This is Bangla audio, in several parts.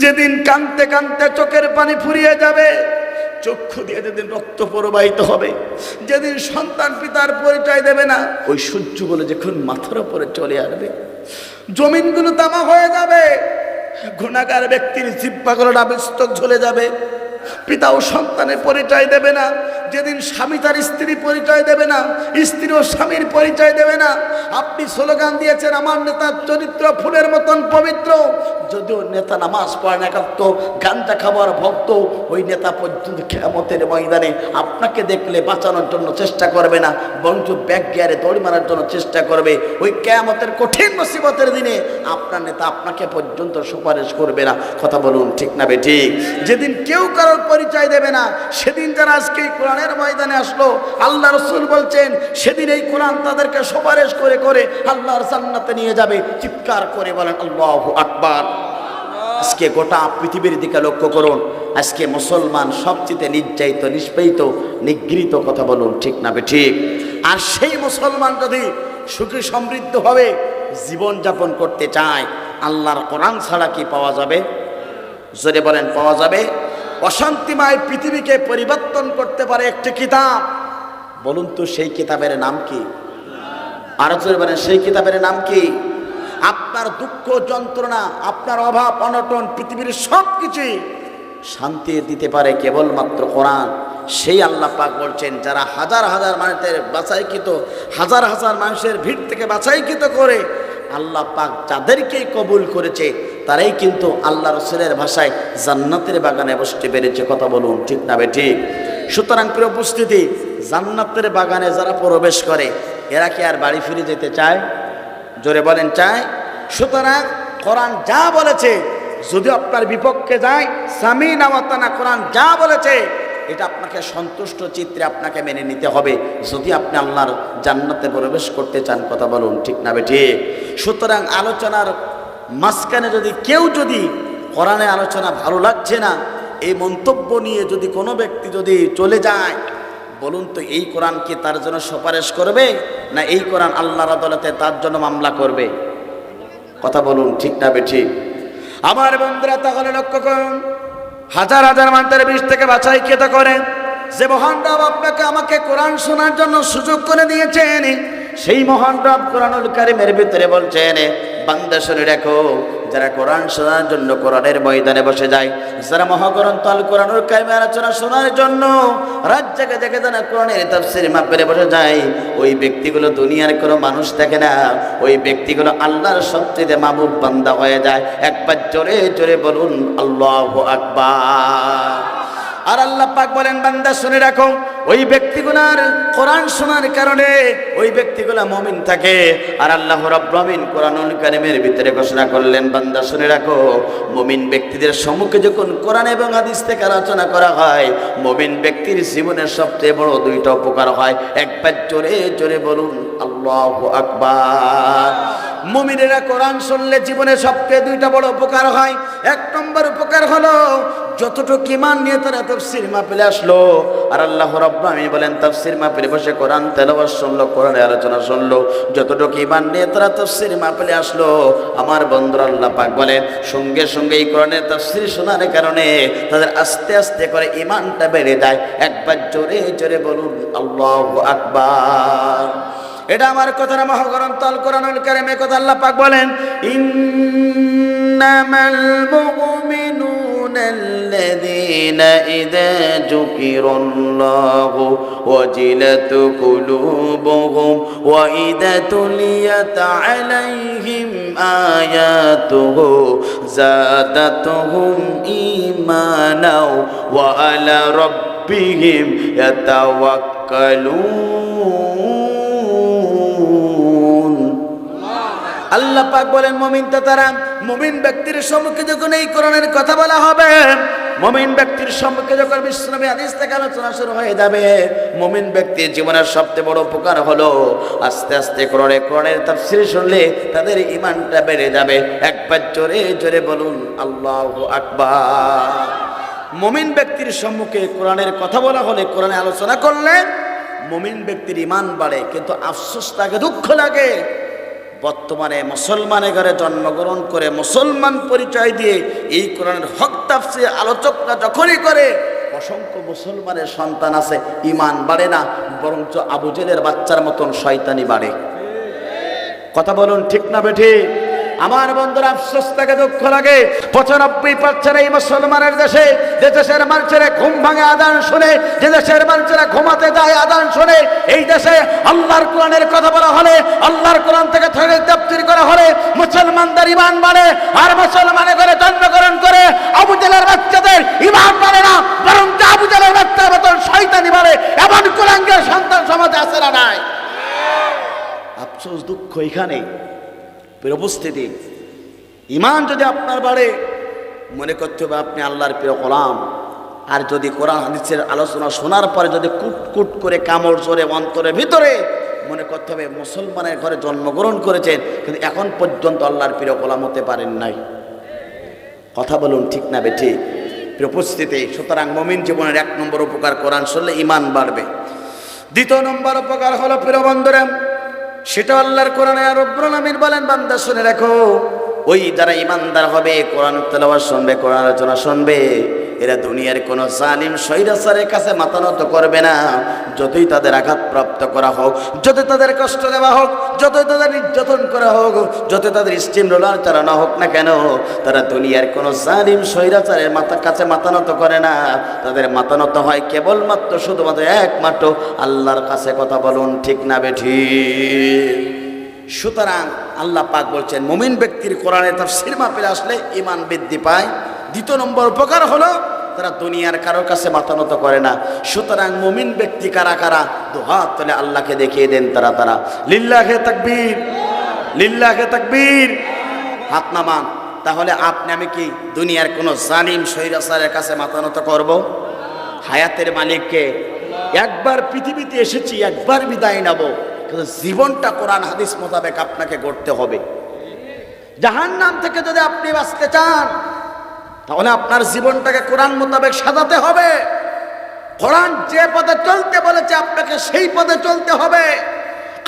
যেদিন কাঁদতে কাঁদতে চোখের পানি ফুরিয়ে যাবে, চক্ষু দিয়ে যেদিন রক্ত প্রবাহিত হবে, যেদিন সন্তান পিতার পরিচয় দেবে না, ওই সূর্যগুলো যখন মাথার উপরে চলে আসবে, জমিনগুলো তামা হয়ে যাবে, গুনাহগার ব্যক্তির জিহ্বাগুলো নাবিস্তক ঝলে যাবে, পিতা ও সন্তানের পরিচয় দেবে না, যেদিন স্বামী তার স্ত্রী পরিচয় দেবে না, স্ত্রী ও স্বামীর পরিচয় দেবে না। আপনি স্লোগান দিয়েছেন আমার নেতার চরিত্র ফুলের মতন পবিত্র, যদিও নেতা নামাজ পড়ে না, একাত্ম গাঞ্জা খাবার ভক্ত, ওই নেতা পর্যন্ত কিয়ামতের ময়দানে আপনাকে দেখলে বাঁচানোর জন্য চেষ্টা করবে না, বরঞ্চ ব্যাক গিয়ারে দৌড় মারার জন্য চেষ্টা করবে। ওই কিয়ামতের কঠিন মুসিবতের দিনে আপনার নেতা আপনাকে পর্যন্ত সুপারিশ করবে না। কথা বলুন ঠিক না বেঠিক? যেদিন কেউ কারোর পরিচয় দেবে না, সেদিন যারা আজকে এই কোরআনের ময়দানে আসলো, আল্লাহ রাসূল বলছেন সেদিন এই কোরআন তাদেরকে সুপারিশ করে করে আল্লাহর জান্নাতে নিয়ে যাবে। চিৎকার করে বলেন আল্লাহু আকবার। আজকে গোটা পৃথিবীর দিকে লক্ষ্য করুন, আজকে মুসলমান সবচেয়ে নির্যাতিত, নিষ্পেষিত, নিগৃহীত। কথা বলুন ঠিক না বেঠিক? আর সেই মুসলমান যদি সুখী সমৃদ্ধভাবে জীবনযাপন করতে চায়, আল্লাহর কোরআন ছাড়া কি পাওয়া যাবে? জোরে বলেন পাওয়া যাবে? অশান্তিময় পৃথিবীকে পরিবর্তন করতে পারে একটি কিতাব। বলুন তো সেই কিতাবের নাম কি? আরো জোরে বলেন সেই কিতাবের নাম কি? আপনার দুঃখ যন্ত্রণা, আপনার অভাব অনটন, পৃথিবীর সব কিছুই শান্তি দিতে পারে কেবলমাত্র কোরআন। সেই আল্লাহ পাক বলছেন যারা হাজার হাজার মানুষের বাছাইকৃত, হাজার হাজার মানুষের ভিড় থেকে বাছাইকৃত করে আল্লাহ পাক যাদেরকেই কবুল করেছে, তারাই কিন্তু আল্লাহ রসুলের ভাষায় জান্নাতের বাগানে বসতে পেরেছে। কথা বলুন ঠিক না বেঠিক? সুতরাং প্রিয় উপস্থিতি, জান্নাতের বাগানে যারা প্রবেশ করে এরা কি আর বাড়ি ফিরে যেতে চায়? জোরে বলেন চায়? সুতরাং কোরআন যা বলেছে, যদি আপনার বিপক্ষে যায়, সামিনা ওয়া আতানা, কোরআন যা বলেছে এটা আপনাকে সন্তুষ্ট চিত্রে আপনাকে মেনে নিতে হবে, যদি আপনি আল্লাহর জান্নাতে প্রবেশ করতে চান। কথা বলুন ঠিক না বেঠিক? সুতরাং আলোচনার মাঝখানে যদি কেউ যদি কোরআনে আলোচনা ভালো লাগছে না এই মন্তব্য নিয়ে যদি কোনো ব্যক্তি যদি চলে যায়, বলুন তো এই কোরআন কি তার জন্য সুপারিশ করবে, না এই কোরআন আল্লাহর আদালতে তার জন্য মামলা করবে? কথা বলুন ঠিক না বেঠিক? আমার বন্ধুরা তাহলে লক্ষ্য করুন, হাজার হাজার মানুষের বিশ থেকে বাছাইকৃত করে যে মহান রব আপনাকে আমাকে কোরআন শোনার জন্য সুযোগ করে দিয়েছেন, সেই মহান রব কোরআনুল কারীমের ভিতরে বলছেন, বান্দা শুনে রাখো, যারা কোরআন শোনার জন্য কোরআনের ময়দানে বসে যায়, যারা মহাগ্রন্থ আল কোরআনুল কারীমের আলোচনা শোনার জন্য রাত জেগে জেগে যারা কোরআনের তাফসীর মাহফিলে বসে যায়, ওই ব্যক্তিগুলো দুনিয়ার কোনো মানুষ থাকে না, ওই ব্যক্তিগুলো আল্লাহর সবচেয়ে মাহবুব বান্দা হয়ে যায়। একবার জোরে জোরে বলুন আল্লাহু আকবার। আর আল্লাহ পাক বলেন, বান্দা শুনে রাখো, ওই ব্যক্তিগুলার কোরআন শোনার কারণে ওই ব্যক্তিগুলা মুমিন থাকে। আর আল্লাহ রাব্বুল আমিন কোরআনুল কারীমের ভিতরে ঘোষণা করলেন, বান্দা শুনে রাখো, মুমিন ব্যক্তিদের সম্মুখে যখন কোরআন এবং হাদিস থেকে আলোচনা করা হয়, মুমিন ব্যক্তির জীবনের সবচেয়ে বড় দুইটা উপকার হয়। একবার জোরে জোরে বলুন আল্লাহু আকবার। মুমিনেরা কোরআন শুনলে জীবনে সবচেয়ে দুইটা বড় উপকার হয়। এক নম্বর উপকার হলো যতটুকু ঈমান নিয়ে তারা তাফসীর মাহফিলে আসলো, আর আল্লাহ রাব্বুল আমিন বলেন তাফসীর মাহফিলে বসে কোরআন তেলাওয়াত শুনলো, কোরআনের আলোচনা শুনলো, যতটুকু ঈমান নিয়ে তারা তাফসীর মাহফিলে আসলো, আমার বন্ধুরা আল্লাহ পাক বলেন সঙ্গে সঙ্গে এই কোরআনের তাফসীর শোনার কারণে তাদের আস্তে আস্তে করে ঈমানটা বেড়ে যায়। একবার জোরে জোরে বলুন আল্লাহু আকবার। এটা আমার কথা না, মহাগ্রন্থ আল কোরআনুল কারীমে কথা আল্লাহ পাক বলেন, ইন্নামাল মুমিনুনা আল্লাযীনা ইযা যুকিরাল্লাহু ওয়াজিলাত কুলুবুহুম ওয়া ইযা তুলিয়াত আলাইহিম আয়াতুহু যাদাতুহুম ঈমানাও ওয়া আলা রাব্বিহিম ইয়াতাওয়াক্কালুন। আল্লাহ পাক বলেন মুমিন তো তারা, মুমিন ব্যক্তির সম্মুখে যখন এই কোরআনের কথা বলা হবে, মুমিন ব্যক্তির সম্মুখে যখন বিশ্বনবী হাদিস থেকে আলোচনা শুরু হয়ে যাবে, মুমিন ব্যক্তির জীবনের সবচেয়ে বড় উপকার হলো আস্তে আস্তে কোরআনের তাফসীর শুনলে তাদের ঈমানটা বেড়ে যাবে। একবার জোরে জোরে বলুন আল্লাহু আকবার। মুমিন ব্যক্তির সম্মুখে কোরআনের কথা বলা হলে, কোরআনে আলোচনা করলে মুমিন ব্যক্তির ঈমান বাড়ে, কিন্তু আফসোস লাগে, দুঃখ লাগে, বর্তমানে মুসলমানের ঘরে জন্মগ্রহণ করে মুসলমান পরিচয় দিয়ে এই কোরআনের হক তাফসীর আলোচকরা যখনই করে অসংখ্য মুসলমানের সন্তান আছে, ঈমান বাড়ে না, বরঞ্চ আবু জেলের বাচ্চার মতন শয়তানি বাড়ে। কথা বলুন ঠিক না বেঠি? আমার বন্ধুরা, আফসোস থাকে, দুঃখ লাগে, 95% এই মুসলমানের দেশে, যে দেশের মানুষেরা ঘুম ভাঙে আযান শুনে, যে দেশের মানুষেরা ঘুমাতে যায় আযান শুনে, এই দেশে আল্লাহর কোরআনের কথা বলা হলে, আল্লাহর কোরআন থেকে তাফসীর করা হলে মুসলমানদের ঈমান বাড়ে, আর মুসলমানের ঘরে জন্মগ্রহণ করে আবু জেলের বাচ্চাদের ঈমান বাড়ে না, বরং আবু জেলের বাচ্চার মতন শয়তানি বাড়ে। এমন কুলাঙ্গের সন্তান সমাজে আছে না নাই? আফসোস, দুঃখ এখানে। উপস্থিতি, ঈমান যদি আপনার বাড়ে, মনে করতে হবে আপনি আল্লাহর প্রিয় গোলাম। আর যদি কোরআন হাদিসের আলোচনা শোনার পরে যদি কুট করে কামড় জোরে অন্তরের ভিতরে মনে করতে হবে মুসলমানের ঘরে জন্মগ্রহণ করেছেন, কিন্তু এখন পর্যন্ত আল্লাহর প্রিয় গোলাম হতে পারেন নাই। কথা বলুন ঠিক না বেঠিক? উপস্থিতি, সুতরাং মুমিন জীবনের 1 নম্বর উপকার কোরআন শুনলে ঈমান বাড়বে। 2 নম্বর উপকার হলো প্রিয় বন্ধুরা, সেটা আল্লাহর কোরআনে রব্বুল আলামিন বলেন, বান্দা শুনে রাখো, ওই যারা ঈমানদার হবে, কোরআন তেলাওয়াত শুনবে, কোরআন আলোচনা শুনবে, এরা দুনিয়ার কোনো জালিম স্বৈরাচারের কাছে মাথা নত করবে না। যতই তাদের আঘাত প্রাপ্ত করা হোক, যতই তাদের কষ্ট দেওয়া হোক, যতই তাদের নির্যাতন করা হোক, যতই তাদের স্টিম রোলার চালানো হোক না কেন, তারা দুনিয়ার কোনো জালিম স্বৈরাচারের কাছে মাথা নত করে না। তাদের মাথা নত হয় কেবলমাত্র শুধুমাত্র একমাত্র আল্লাহর কাছে। কথা বলুন ঠিক না বেঠিক? সুতরাং আল্লাহ পাক বলছেন, মুমিন ব্যক্তির কোরআনের তাফসীর মাহফিলে আসলে ঈমান বৃদ্ধি পায়। 2 নম্বর উপকার হলো তারা দুনিয়ার কারোর কাছে মাথা নত করে না। সুতরাং মুমিন ব্যক্তি কারা কারা? দুহাত তুলে আল্লাহকে দেখিয়ে দেন তারা। লিল্লাহে তাকবীর, লিল্লাহে তাকবীর, হাত নামান। তাহলে আপনি আমি কি দুনিয়ার কোনো জালিম স্বৈরাচারের কাছে মাথা নত করব? হায়াতের মালিককে। একবার পৃথিবীতে এসেছি, একবার বিদায় নেব, কিন্তু জীবনটা কোরআন হাদিস মোতাবেক আপনাকে গড়তে হবে। জাহান্নাম থেকে যদি আপনি বাঁচতে চান, তাহলে আপনার জীবনটাকে কোরআন মোতাবেক সাজাতে হবে। কোরআন যে পথে চলতে বলেছে আপনাকে সেই পথে চলতে হবে।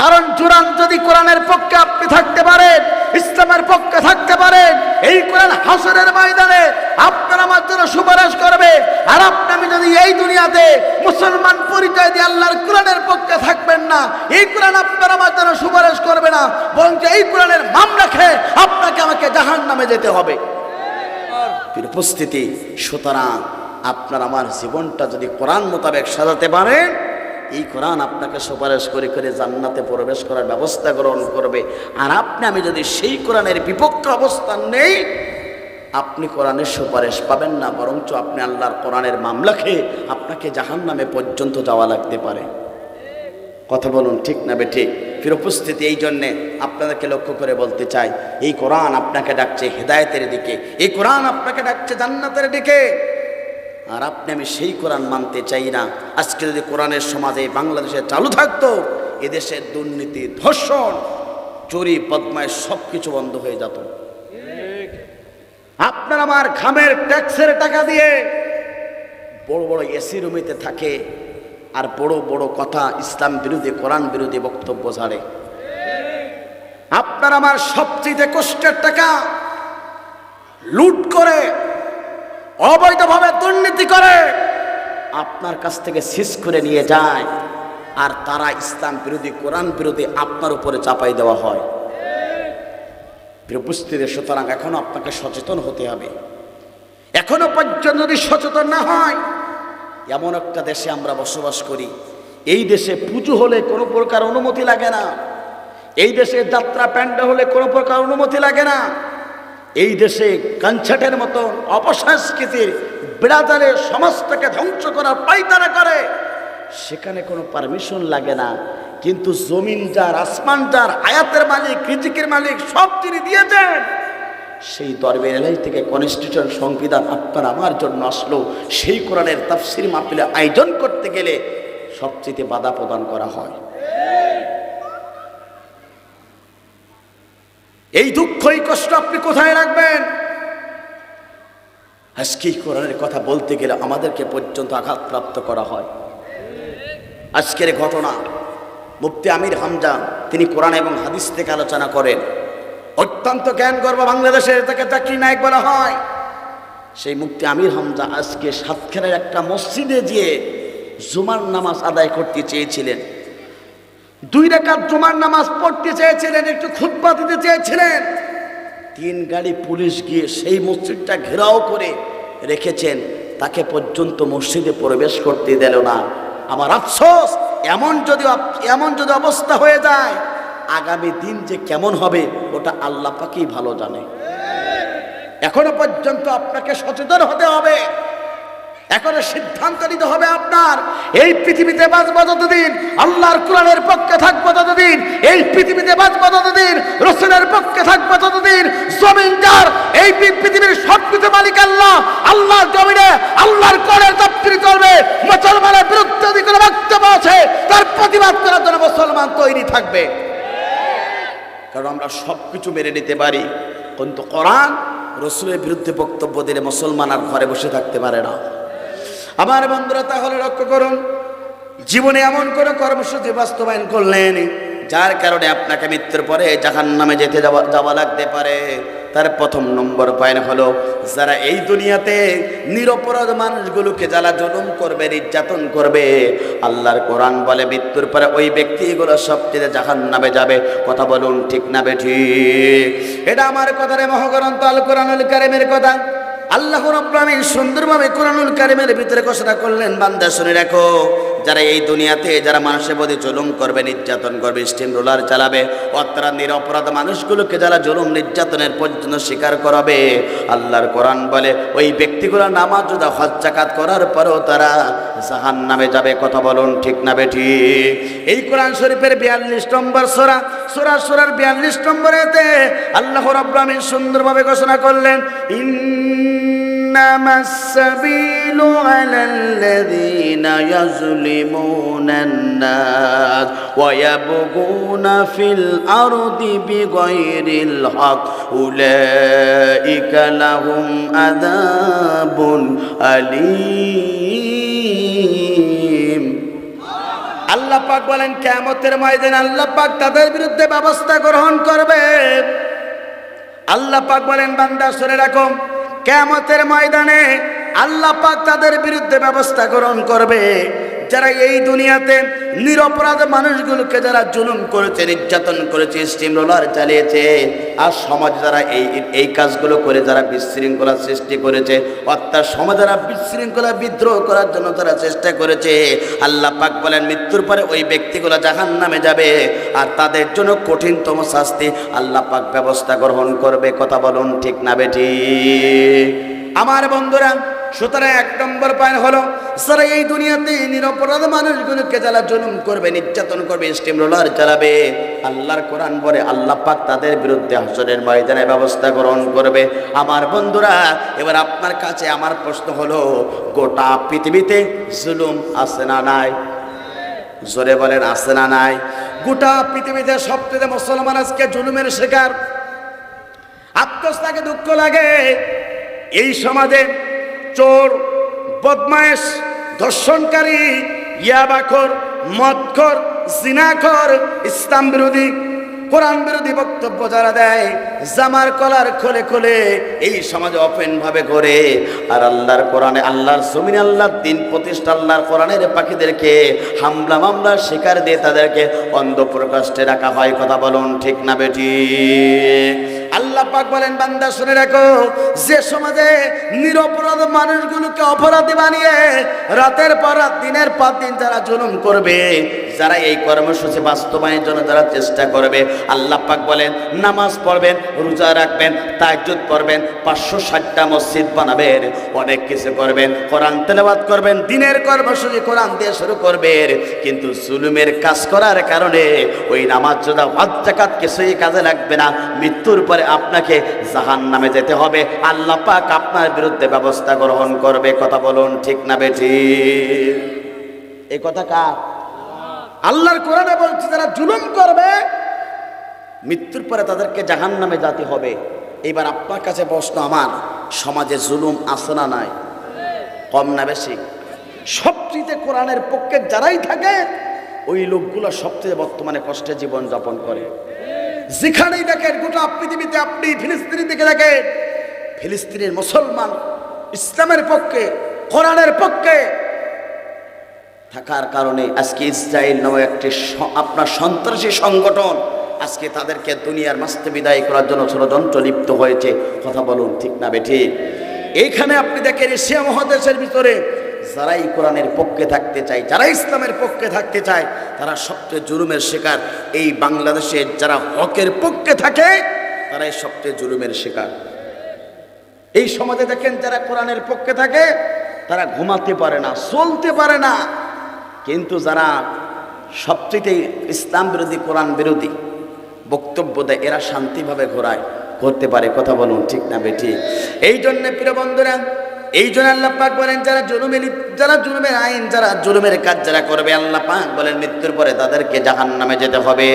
কারণ জুরান যদি কোরআনের পক্ষে আপনি থাকতে পারেন, ইসলামের পক্ষে থাকতে পারেন, এই কোরআন হাসরের ময়দানে আপনার আমার জন্য সুপারিশ করবে। আর আপনি যদি এই দুনিয়াতে মুসলমান পরিচয় দিয়ে আল্লাহর কোরআনের পক্ষে থাকবেন না, এই কোরআন আপনার আমার জন্য সুপারিশ করবে না, বরং এই কোরআনের মামলা খেয়ে আপনাকে আমাকে জাহান্নামে যেতে হবে। উপস্থিতি, সুতরাং আপনার আমার জীবনটা যদি কোরআন মোতাবেক সাজাতে পারেন, এই কোরআন আপনাকে সুপারিশ করে করে জান্নাতে প্রবেশ করার ব্যবস্থা গ্রহণ করবে। আর আপনি আমি যদি সেই কোরআনের বিপক্ষে অবস্থান নেই, আপনি কোরআনের সুপারিশ পাবেন না, বরঞ্চ আপনি আল্লাহর কোরআনের মামলা খেয়ে আপনাকে জাহান্নামে পর্যন্ত যাওয়া লাগতে পারে। কথা বলুন ঠিক না বেঠিক? ফির উপস্থিতি, এই জন্যে আপনাদেরকে লক্ষ্য করে বলতে চাই, এই কোরআন আপনাকে ডাকছে হেদায়েতের দিকে, এই কোরআন আপনাকে ডাকছে জান্নাতের দিকে। আর আপনি আমি সেই কোরআন মানতে চাই না। আজকে যদি কোরআনের সমাজে বাংলাদেশে চালু থাকতো, এদেশের দুর্নীতি, ধর্ষণ, চুরি, বদমাইশ সব কিছু বন্ধ হয়ে যেত। আপনার আমার ঘামের ট্যাক্সের টাকা দিয়ে বড় বড় এসি রুমেতে থাকে, আর বড় বড় কথা ইসলাম বিরোধী, কোরআন বিরোধী বক্তব্য ছাড়ে। আপনার আমার সবচেয়ে কষ্টের টাকা লুট করে, অবৈধভাবে দুর্নীতি করে আপনার কাছ থেকে সিজ করে নিয়ে যায়, আর তারা ইসলাম বিরোধী, কোরআন বিরোধী আপনার উপরে চাপাই দেওয়া হয়। উপস্থিতি, সুতরাং এখনো আপনাকে সচেতন হতে হবে। এখনো পর্যন্ত যদি সচেতন না হয়, এমন একটা দেশে আমরা বসবাস করি, এই দেশে পুজো হলে কোনো প্রকার অনুমতি লাগে না, এই দেশে যাত্রা প্যান্ডেল হলে কোনো প্রকার অনুমতি লাগে না, এই দেশে কনসার্টের মতন অপসংস্কৃতির বিরাদারে সমাজটাকে ধ্বংস করার পায়তারা করে, সেখানে কোনো পারমিশন লাগে না। কিন্তু জমিন যার, আসমান যার, আয়াতের মালিক, রিজিকের মালিক, সব তিনি দিয়েছেন, সেই দরবের এলাই থেকে কনস্টিটিউশন, সংবিধান আপনার আমার জন্য আসলো। সেই কোরআনের তাফসীর মাহফিলে আয়োজন করতে গেলে সবচেয়ে বাধা প্রদান করা হয়। এই দুঃখ, এই কষ্ট আপনি কোথায় রাখবেন? আজকে কোরআনের কথা বলতে গেলে আমাদেরকে পর্যন্ত আঘাতপ্রাপ্ত করা হয়। আজকের ঘটনা, মুফতি আমির হামজা তিনি কোরআন এবং হাদিস থেকে আলোচনা করেন। অত্যন্ত জ্ঞান গর্ব বাংলাদেশের, তাকে জাকির নায়েক বলা হয়। সেই মুফতি আমির হামজা আজকে সাতক্ষীরার একটা মসজিদে গিয়ে জুমার নামাজ আদায় করতে চেয়েছিলেন। 2 রাকাত জুমার নামাজ পড়তে চেয়েছিলেন, একটু খুতবা দিতে চেয়েছিলেন। 3 গাড়ি পুলিশ গিয়ে সেই মসজিদটা ঘেরাও করে রেখেছেন, তাকে পর্যন্ত মসজিদে প্রবেশ করতে দিল না। আমার আফসোস, এমন যদি অবস্থা হয়ে যায়, আগামী দিন যে কেমন হবে ওটা আল্লাহ পাকই ভালো জানে। এখনো পর্যন্ত আপনাকে সচেতন হতে হবে, এখনো সিদ্ধান্ত নিতে হবে আপনার। এই পৃথিবীতে বাঁচবো যতদিন, আল্লাহর কোরআনের পক্ষে থাকবো ততদিন, এই পৃথিবীতে বাঁচবো ততদিন, রাসূলের পক্ষে থাকবো ততদিন। জমিন যার, এই পৃথিবীর সবকিছু মালিক আল্লাহ। আল্লাহর জমিনে আল্লাহর কোরআনের তাফসীর চলবে। মুসলমানের বিরুদ্ধে যদি কোনো বক্তব্য আছে, তার প্রতিবাদ করার জন্য মুসলমান তৈরি থাকবে। কারণ আমরা সবকিছু মেনে নিতে পারি, কিন্তু কোরআন রাসূলের বিরুদ্ধে বক্তব্য দিলে মুসলমান আর ঘরে বসে থাকতে পারে না। আমার বন্ধুরা, তাহলে লক্ষ্য করুন, জীবনে এমন কোন কর্মসূচি বাস্তবায়ন করলেন যার কারণে আপনাকে মৃত্যুর পরে জাহান্নামে যেতে যাওয়া লাগতে পারে। তার প্রথম নম্বর পয়েন্ট হলো, যারা এই দুনিয়াতে নিরপরাধ মানুষগুলোকে যারা জুলুম করবে, নির্যাতন করবে, আল্লাহর কোরআন বলে মৃত্যুর পরে ওই ব্যক্তিগুলো সবচেয়ে জাহান্নামে যাবে। কথা বলুন ঠিক না বেঠিক? এটা আমার কথা রে, মহাগ্রন্থ আল কোরআনুল কারীমের কথা। আল্লাহ রাব্বুল আলামিন সুন্দরভাবে কোরআনুল কারীমের ভিতরে ঘোষণা করলেন, বান্দা শুনে রাখো, যারা এই দুনিয়াতে যারা মানুষের প্রতি জুলুম করবে, নির্যাতন করবে, স্টিম রোলার চালাবে, অত্যারা নিরপরাধ মানুষগুলোকে যারা জুলুম নির্যাতনের পর্যন্ত স্বীকার করাবে, আল্লাহর কোরআন বলে ওই ব্যক্তিগুলো নামাজ রোজা হজ যাকাত করার পরেও তারা জাহান্নামে যাবে। কথা বলুন ঠিক না বেঠিক? এই কোরআন শরীফের 42 নম্বর সূরা, সূরার 42 নম্বরেতে আল্লাহ রাব্বুল আলামিন সুন্দরভাবে ঘোষণা করলেন, إنما السبيل على الذين يظلمون الناس ويبغون في الأرض بغير الحق أولئك لهم عذاب أليم। আল্লাহ পাক বলেন, কিয়ামতের ময়দানে আল্লাহ পাক তাদের বিরুদ্ধে ব্যবস্থা গ্রহণ করবে। আল্লাহ পাক বলেন, বান্দা শুনে রাখো, কিয়ামতের ময়দানে আল্লাহ পাক তাদের বিরুদ্ধে ব্যবস্থা গ্রহণ করবে যারা এই দুনিয়াতে নিরপরাধ মানুষগুলোকে যারা জুলুম করেছে, নির্যাতন করেছে, স্টিম রোলার চালিয়েছে, আর সমাজ যারা এই কাজগুলো করে যারা বিশৃঙ্খলা সৃষ্টি করেছে, অর্থাৎ সমাজ যারা বিশৃঙ্খলা বিদ্রোহ করার জন্য তারা চেষ্টা করেছে, আল্লাহ পাক বলেন মৃত্যুর পরে ওই ব্যক্তিগুলো জাহান্নামে যাবে, আর তাদের জন্য কঠিনতম শাস্তি আল্লাহ পাক ব্যবস্থা গ্রহণ করবে। কথা বলুন ঠিক না বেঠিক? আমার বন্ধুরা, সুতরাং 1 নম্বর পয়েন্ট হলো, যারা এই দুনিয়াতে নিরপরাধ মানুষগুলোকে যারা জুলুম করবে, নির্যাতন করবে, স্টিম রোলার চালাবে, আল্লাহর কোরআন বলে আল্লাহ পাক তাদের বিরুদ্ধে হাসরের ময়দানে ব্যবস্থা গ্রহণ করবে। আমার বন্ধুরা, এবার আপনার কাছে আমার প্রশ্ন হলো, গোটা পৃথিবীতে জুলুম আছে না নাই? জোরে বলেন, আছে না নাই? গোটা পৃথিবীতে সবচেয়ে মুসলমান আজকে জুলুমের শিকার। আফসোস লাগে, দুঃখ লাগে, এই সমাজে চোর, বদমায়েশ, ধর্ষণকারী, ইয়াবাখোর, মদখোর, জিনাখোর, ইসলাম বিরোধী, কোরআন বিরোধী বক্তব্য যারা দেয়, জামার কলার খুলে খুলে এই সমাজে ওপেন ভাবে করে, আর আল্লাহর কোরআনে, আল্লাহর জমিনে আল্লাহর দিন প্রতিষ্ঠা, আল্লাহর কোরআনের পাখিদেরকে হামলা মামলার শিকার দিয়ে তাদেরকে অন্ধ প্রকাশ্যে রাখা হয়। কথা বলুন ঠিক না বেঠিক? আল্লাহ পাক বলেন, বান্দা শুনে রাখো, যে সমাজে নিরপরাধ মানুষগুলোকে অপরাধী বানিয়ে রাতের পর রাত, দিনের পর দিন যারা জুলুম করবে, যারা এই কর্মসূচি বাস্তবায়নের জন্য যারা চেষ্টা করবে, আল্লাহ পাক বলেন নামাজ পড়বেন, রোজা রাখবেন, তাহাজ্জুদ পড়বেন, 560টা মসজিদ বানাবেন, অনেক কিছু করবেন, কোরআন তেলাওয়াত করবেন, দিনের কর্মসূচি কোরআন দিয়ে শুরু করবেন, কিন্তু জুলুমের কাজ করার কারণে ওই নামাজ রোজা হজ যাকাত কিছুই কাজে লাগবে না। মৃত্যুর পরে আপনাকে জাহান্নামে যেতে হবে। আল্লাহ পাক আপনার বিরুদ্ধে ব্যবস্থা গ্রহণ করবে। কথা বলুন ঠিক না বেঠিক? এই কথা কার? আল্লাহর কোরআনে বলছে, যারা জুলুম করবে মৃত্যুর পরে তাদেরকে জাহান্নামে যেতে হবে। এবার আপনার কাছে প্রশ্ন, আমার সমাজে জুলুম আছে না নাই? কম না বেশি? সবচেয়ে কোরআনের পক্ষে যারাই থাকে ওই লোকগুলো সবচেয়ে বর্তমানে কষ্টে জীবন যাপন করে। যেখানেই দেখেন গোটা পৃথিবীতে, আপনি ফিলিস্তিনের দিকে দেখেন, ফিলিস্তিনের মুসলমান ইসলামের পক্ষে, কোরআনের পক্ষে থাকার কারণে আজকে ইসরায়েল নামে একটি আপনার সন্ত্রাসী সংগঠন আজকে তাদেরকে দুনিয়ার মাঝে বিদায় করার জন্য ষড়যন্ত্র লিপ্ত হয়েছে। কথা বলুন ঠিক না বেঠিক? এইখানে আপনি দেখেন এশিয়া মহাদেশের ভিতরে যারাই কোরআনের পক্ষে থাকতে চায়, যারা ইসলামের পক্ষে থাকতে চায়, তারা সবচেয়ে জুলুমের শিকার। এই বাংলাদেশে যারা হকের পক্ষে থাকে তারাই সবচেয়ে জুলুমের শিকার। এই সমাজে দেখেন যারা কোরআনের পক্ষে থাকে তারা ঘুমাতে পারে না, চলতে পারে না, কিন্তু যারা সবচেয়ে ইসলাম বিরোধী, কোরআন বিরোধী বক্তব্য দেয়, এরা শান্তিভাবে ঘোরায় করতে পারে। কথা বলুন ঠিক না বেঠিক? এই জন্য প্রিয় বন্ধুরা, এই জন্য আল্লাহ পাক বলেন যারা জুলুমের আইন, যারা জুলুমের কাজ যারা করবে, আল্লাহ পাক বলেন মৃত্যুর পরে তাদেরকে জাহান্নামে যেতে হবে।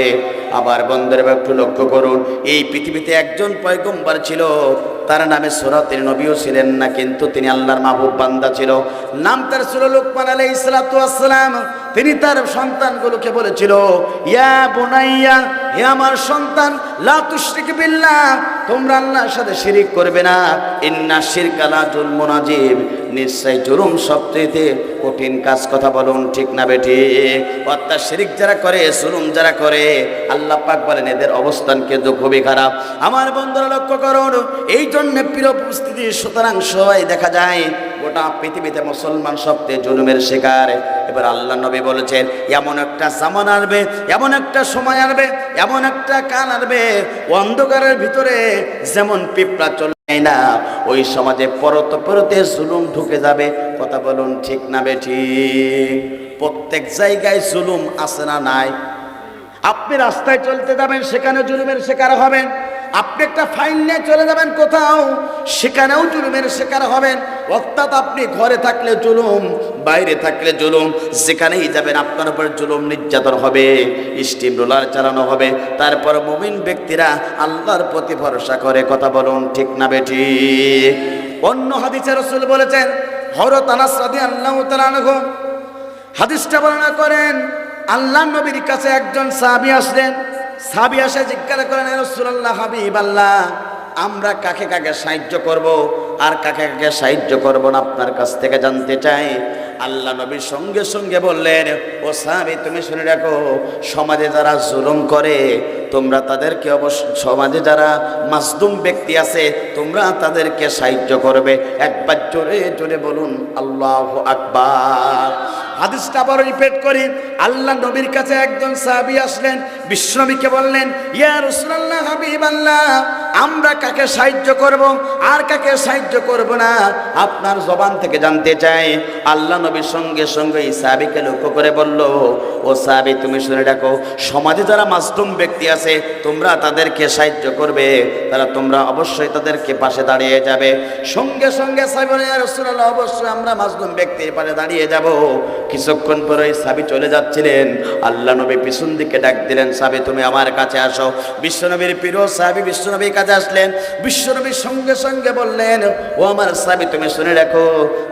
আবার বন্ধুরা একটু লক্ষ্য করুন, এই পৃথিবীতে একজন পয়গম্বর ছিল, তার নামে সূরাতুন নবীও ছিলেন না, কিন্তু তিনি আল্লাহর মাহবুব বান্দা ছিল। নাম তার ছিল লুকমান আলাইহিস সালাতু ওয়াস সালাম। তিনি তার সন্তানগুলোকে বলেছিল, ইয়া বুনাইয়া, হে আমার সন্তান, লা তুশরিক বিল্লাহ, তোমরা আল্লাহর সাথে শিরিক করবে না। ইন্না শিরকা লা যুলমুন আযীম, নিশ্চয় জুলুম সবচেয়ে কঠিন কাজ। কথা বলুন ঠিক না বেঠিক? অর্থাৎ শিরিক যারা করে, জুলুম যারা করে, আল্লাহ পাক বলেন এদের অবস্থান কিন্তু খুবই খারাপ। আমার বন্ধুরা লক্ষ্য করুন, এই জন্য প্রিয় উপস্থিতি, সুতরাং সবাই দেখা যায় গোটা পৃথিবীতে মুসলমান সবচেয়ে জুলুমের শিকার। এবার আল্লাহ নবী বলেছেন এমন একটা জামান আসবে, এমন একটা সময় আসবে, এমন একটা কাল আসবে, অন্ধকারের ভিতরে যেমন পিঁপড়া চলে না, ওই সমাজে পরতে জুলুম ঢুকে যাবে। কথা বলুন ঠিক না বেঠিক? প্রত্যেক জায়গায় জুলুম আছে না নাই? আপনি রাস্তায় চলতে যাবেন, সেখানে জুলুমের শিকার হবেন। আপনি একটা ফাইল নিয়ে চলে যাবেন কোথাও, সেখানেও জুলুমের শিকার হবেন। অর্থাৎ আপনি ঘরে থাকলে জুলুম, বাইরে থাকলে জুলুম, যেখানেই যাবেন আপনার উপর জুলুম নির্যাতন হবে, স্টিম রোলার চালানো হবে। তারপর মুমিন ব্যক্তিরা আল্লাহর প্রতি ভরসা করে। কথা বলুন ঠিক না বেঠিক? অন্য হাদিসে রাসূল বলেছেন, হযরত আনাস রাদিয়াল্লাহু তাআলা আনহু হাদিসটা বর্ণনা করেন, আল্লাহ নবীর কাছে একজন সাহাবী আসলেন। সাহাবী এসে জিজ্ঞাসা করেন, ইয়া রাসূলুল্লাহ, হাবিবাল্লাহ, আমরা কাকে কাকে সাহায্য করব আর কাকে কাকে সাহায্য করব না, আপনার কাছ থেকে জানতে চাই। আল্লাহ নবী সঙ্গে সঙ্গে বললেন, ও সাহাবী, তুমি শুনে রাখো, সমাজে যারা জুলুম করে তোমরা তাদেরকে সমাজে যারা মাজলুম ব্যক্তি আছে তোমরা তাদেরকে সাহায্য করবে। একবার জোরে জোরে বলুন আল্লাহু আকবার। হাদিসটা আবার রিপিট করি, আল্লাহ নবীর কাছে একজন সাহাবী আসলেন, বিশ্বনবীকে বললেন, ইয়া রাসূলুল্লাহ, হাবিবাল্লাহ, আমরা কাকে সাহায্য করব আর কাকে সাহায্য করব না আপনার জবান থেকে জানতে চাই। আল্লাহ নবীর সঙ্গে সঙ্গে এই সাহাবীকে লক্ষ্য করে বলল, ও সাহাবী, তুমি শুনে রাখো, সমাজে যারা মাজলুম ব্যক্তি আছে তোমরা তাদেরকে সাহায্য করবে, তোমরা অবশ্যই তাদেরকে পাশে দাঁড়িয়ে যাবে। সঙ্গে সঙ্গে সাহাবী বললেন, ইয়া রাসূলুল্লাহ, অবশ্যই আমরা মাজলুম ব্যক্তির পাশে দাঁড়িয়ে যাব। কিছুক্ষণ পরে সাহাবী চলে যাচ্ছিলেন, আল্লাহ নবী পিছন দিকে ডাক দিলেন, সাহাবী তুমি আমার কাছে আসো। বিশ্বনবীর প্রিয় সাহাবী বিশ্বনবীর কাছে আসলেন। বিশ্বনবীর সঙ্গে সঙ্গে বললেন, ও আমার সাহাবী, তুমি শুনে রাখো,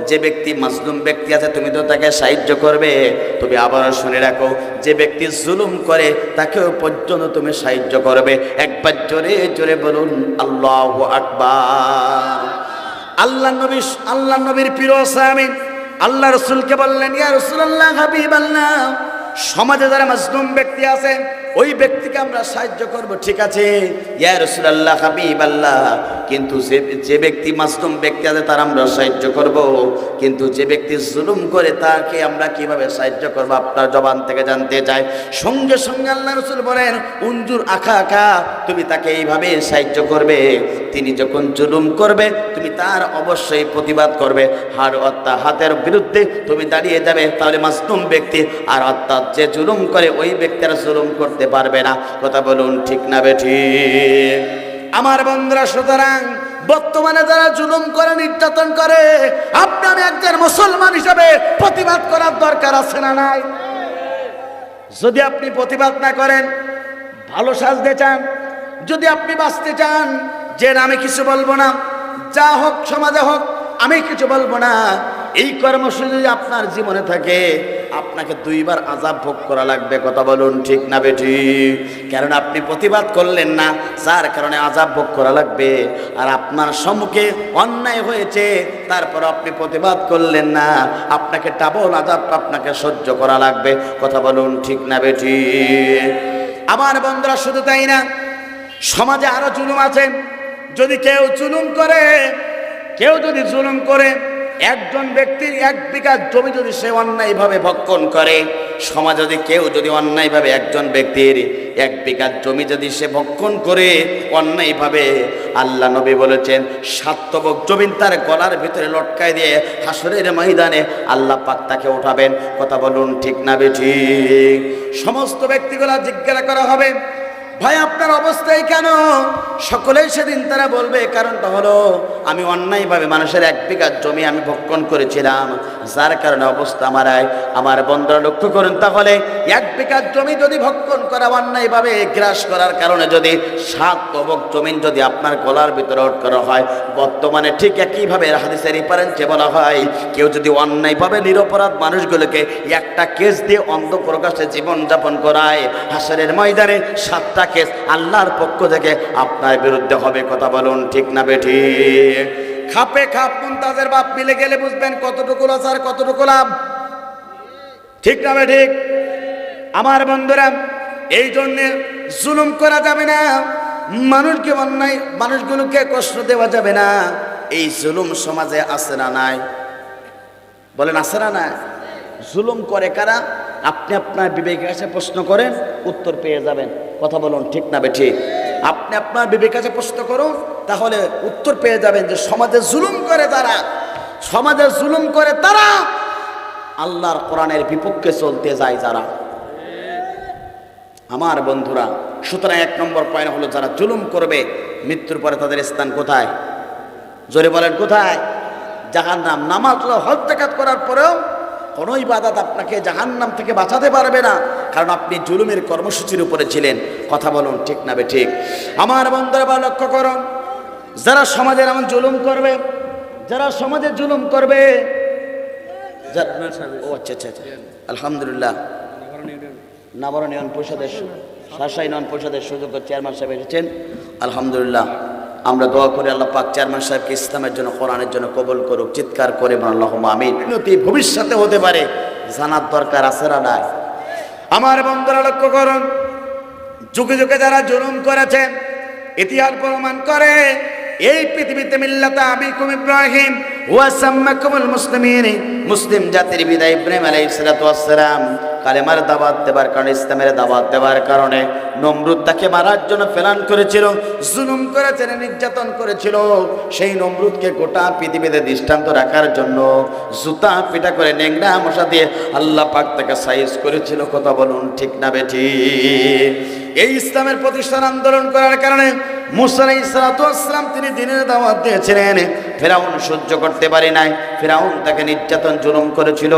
যে ব্যক্তি মাজলুম ব্যক্তি আছে তুমি তো তাকে সাহায্য করবে, তুমি আবারও শুনে রাখো, যে ব্যক্তি জুলুম করে তাকেও পর্যন্ত তুমি সাহায্য করবে। একবার জোরে জোরে বলুন আল্লাহু আকবার। আল্লাহ নবীর প্রিয় সাহাবী আল্লাহ রাসূলকে বললেন, ইয়া রাসূলুল্লাহ, হাবিবাল্লাহ, সমাজে যারা মাজলুম ব্যক্তি আছে ওই ব্যক্তিকে আমরা সাহায্য করব, ঠিক আছে ইয়া রাসূলুল্লাহ, হাবিবাল্লাহ, কিন্তু যে ব্যক্তি মাজলুম ব্যক্তি আছে তার আমরা সাহায্য করব, কিন্তু যে ব্যক্তি জুলুম করে তাকে আমরা কিভাবে সাহায্য করব আপনার জবান থেকে জানতে চাই। সঙ্গে সঙ্গে আল্লাহ রাসূল বলেন, উনজুর আখা, তুমি তাকে এইভাবে সাহায্য করবে, তিনি যখন জুলুম করবে তুমি তার অবশ্যই প্রতিবাদ করবে, হাতের বিরুদ্ধে তুমি দাঁড়িয়ে যাবে, তাহলে মাজলুম ব্যক্তি আর অর্থাৎ যে জুলুম করে ওই ব্যক্তির জুলুম করতে পারবে না। কথা বলুন ঠিক না বেঠিক? আমার বন্ধুরা, সুতরাং বর্তমানে যারা জুলুম করে, নির্যাতন করে, আপনি একজন মুসলমান হিসেবে প্রতিবাদ করার দরকার আছে না নাই? যদি আপনি প্রতিবাদ না করেন, ভালো সাজতে চান, যদি আপনি বাঁচতে চান যে আমি কিছু বলবো না, যা হোক সমাজে হোক আমি কিছু বলবো না, এই কর্মসূচি যদি আপনার জীবনে থাকে, আপনাকে দুইবার আযাব ভোগ করা লাগবে। কথা বলুন ঠিক না বেঠিক? কারণ আপনি প্রতিবাদ করলেন না, যার কারণে আযাব ভোগ করা লাগবে। আর আপনার সম্মুখে অন্যায় হয়েছে, তারপর আপনি প্রতিবাদ করলেন না, আপনাকে ডাবল আযাব আপনাকে সহ্য করা লাগবে। কথা বলুন ঠিক না বেঠিক? আমার বন্ধুরা, শুধু তাই না, সমাজে আরো জুলুম আছে। যদি কেউ জুলুম করে, একজন ব্যক্তির 1 বিঘা জমি যদি সে অন্যায়ভাবে ভক্ষণ করে, সমাজ যদি অন্যায়ভাবে একজন ব্যক্তির 1 বিঘা জমি যদি সে ভক্ষণ করে অন্যায়ভাবে, আল্লাহ নবী বলেছেন 7 তবক জমিন তার গলার ভিতরে লটকায় দিয়ে হাসরের ময়দানে আল্লাহ পাক তাকে উঠাবেন। কথা বলুন ঠিক না বেঠিক? সমস্ত ব্যক্তিগুলা জিজ্ঞাসা করা হবে, ভাই আপনার অবস্থাই কেন? সকলেই সেদিন তারা বলবে, কারণটা হলো আমি অন্যায়ভাবে মানুষের 1 বিঘা জমি আমি ভক্ষণ করেছিলাম, যার কারণে অবস্থা আমার বন্ধুরা লক্ষ্য করুন। তাহলে 1 বিঘা জমি যদি ভক্ষণ করা অন্যায়ভাবে গ্রাস করার কারণে যদি 7 তবক জমিন যদি আপনার গলার ভিতরে করা হয়, বর্তমানে ঠিক একইভাবে হাদিসের রেফারেন্সে বলা হয়, কেউ যদি অন্যায়ভাবে নিরপরাধ মানুষগুলোকে একটা কেস দিয়ে অন্ধপ্রকাশে জীবনযাপন করায়, হাসরের ময়দানে 7টা কেস আল্লাহর পক্ষ থেকে আপনার বিরুদ্ধে হবে। কথা বলুন ঠিক না বেঠিক? খাপে খাপ মুনতাজের বাপ মিলে গেলে বুঝবেন কতটুকু লস আর কতটুকু লাভ। ঠিক না বেঠিক? আমার বন্ধুরা, এই জন্য জুলুম করা যাবে না, মানুষগুলোকে কষ্ট দেওয়া যাবে না। এই জুলুম সমাজে আছে না নাই? বলেন আছে না নাই? জুলুম করে কারা? আপনি আপনার বিবেকের কাছে প্রশ্ন করেন, উত্তর পেয়ে যাবেন। কথা বলুন ঠিক না বেঠিক? আপনি আপনার বিবেকের কাছে প্রশ্ন করুন, তাহলে উত্তর পেয়ে যাবেন যে সমাজে জুলুম করে তারা আল্লাহর কোরআনের বিপক্ষে চলতে যায় যারা। আমার বন্ধুরা, সুতরাং 1 নম্বর পয়েন্ট হলো, যারা জুলুম করবে মৃত্যুর পরে তাদের স্থান কোথায়? জোরে বলেন কোথায়? জাহান্নাম। নামাজ হজ যাকাত করার পরেও কোনো ইবাদত আপনাকে জাহান্নাম থেকে বাঁচাতে পারবে না, কারণ আপনি জুলুমের কর্মসূচির উপরে ছিলেন। কথা বলুন ঠিক না বেঠিক? আমার বন্ধুরা, লক্ষ্য করুন, যারা সমাজের এমন জুলুম করবে, আলহামদুলিল্লাহ, নাবরণ ইউনিয়ন পরিষদের শাসাই ইউনিয়ন পরিষদের সুযোগ্য চেয়ারম্যান সাহেব এসেছেন। আলহামদুলিল্লাহ, আমরা দোয়া করি আল্লাহ পাক চেয়ারম্যান সাহেবকে ইসলামের জন্য, কোরআনের জন্য কবুল করুক। চিৎকার করে আল্লাহুম্মা আমিন। ভবিষ্যতে হতে পারে, জানার দরকার আছে না নাই? আমার বন্ধুরা লক্ষ্য করুন, যুগে যুগে যারা জুলুম করেছেন, ইতিহাস প্রমাণ করে এই পৃথিবীতে মিল্লাতা আবিকুম ইব্রাহিম ওয়া সাম্মাকুমুল মুসলিমিন, মুসলিম জাতির বিদায় ইব্রাহিম আলাইহিস সালাতু ওয়াস সালাম কালেমার দাওয়াত দেবার কারণে, ইসলামের দাওয়াত দেবার কারণে নমরুদ তাকে মারার জন্য প্ল্যান করেছিল, জুলুম করেছিল, নির্যাতন করেছিল। সেই নমরুদকে গোটা পৃথিবীতে দৃষ্টান্ত রাখার জন্য জুতা পিটা করে ন্যাংরা মশা দিয়ে আল্লাহ পাক তাকে সাইজ করেছিল। কথা বলুন ঠিক না বেঠিক? এই ইসলামের প্রতিষ্ঠান আন্দোলন করার কারণে মুসা আলাইহিস সালাতু ওয়াস সালাম তিনি দ্বীনের দাওয়াত দিয়েছিলেন। ফিরআউন সহ্য করতে পারে নাই, ফিরআউন তাকে নির্যাতন জুলুম করেছিল,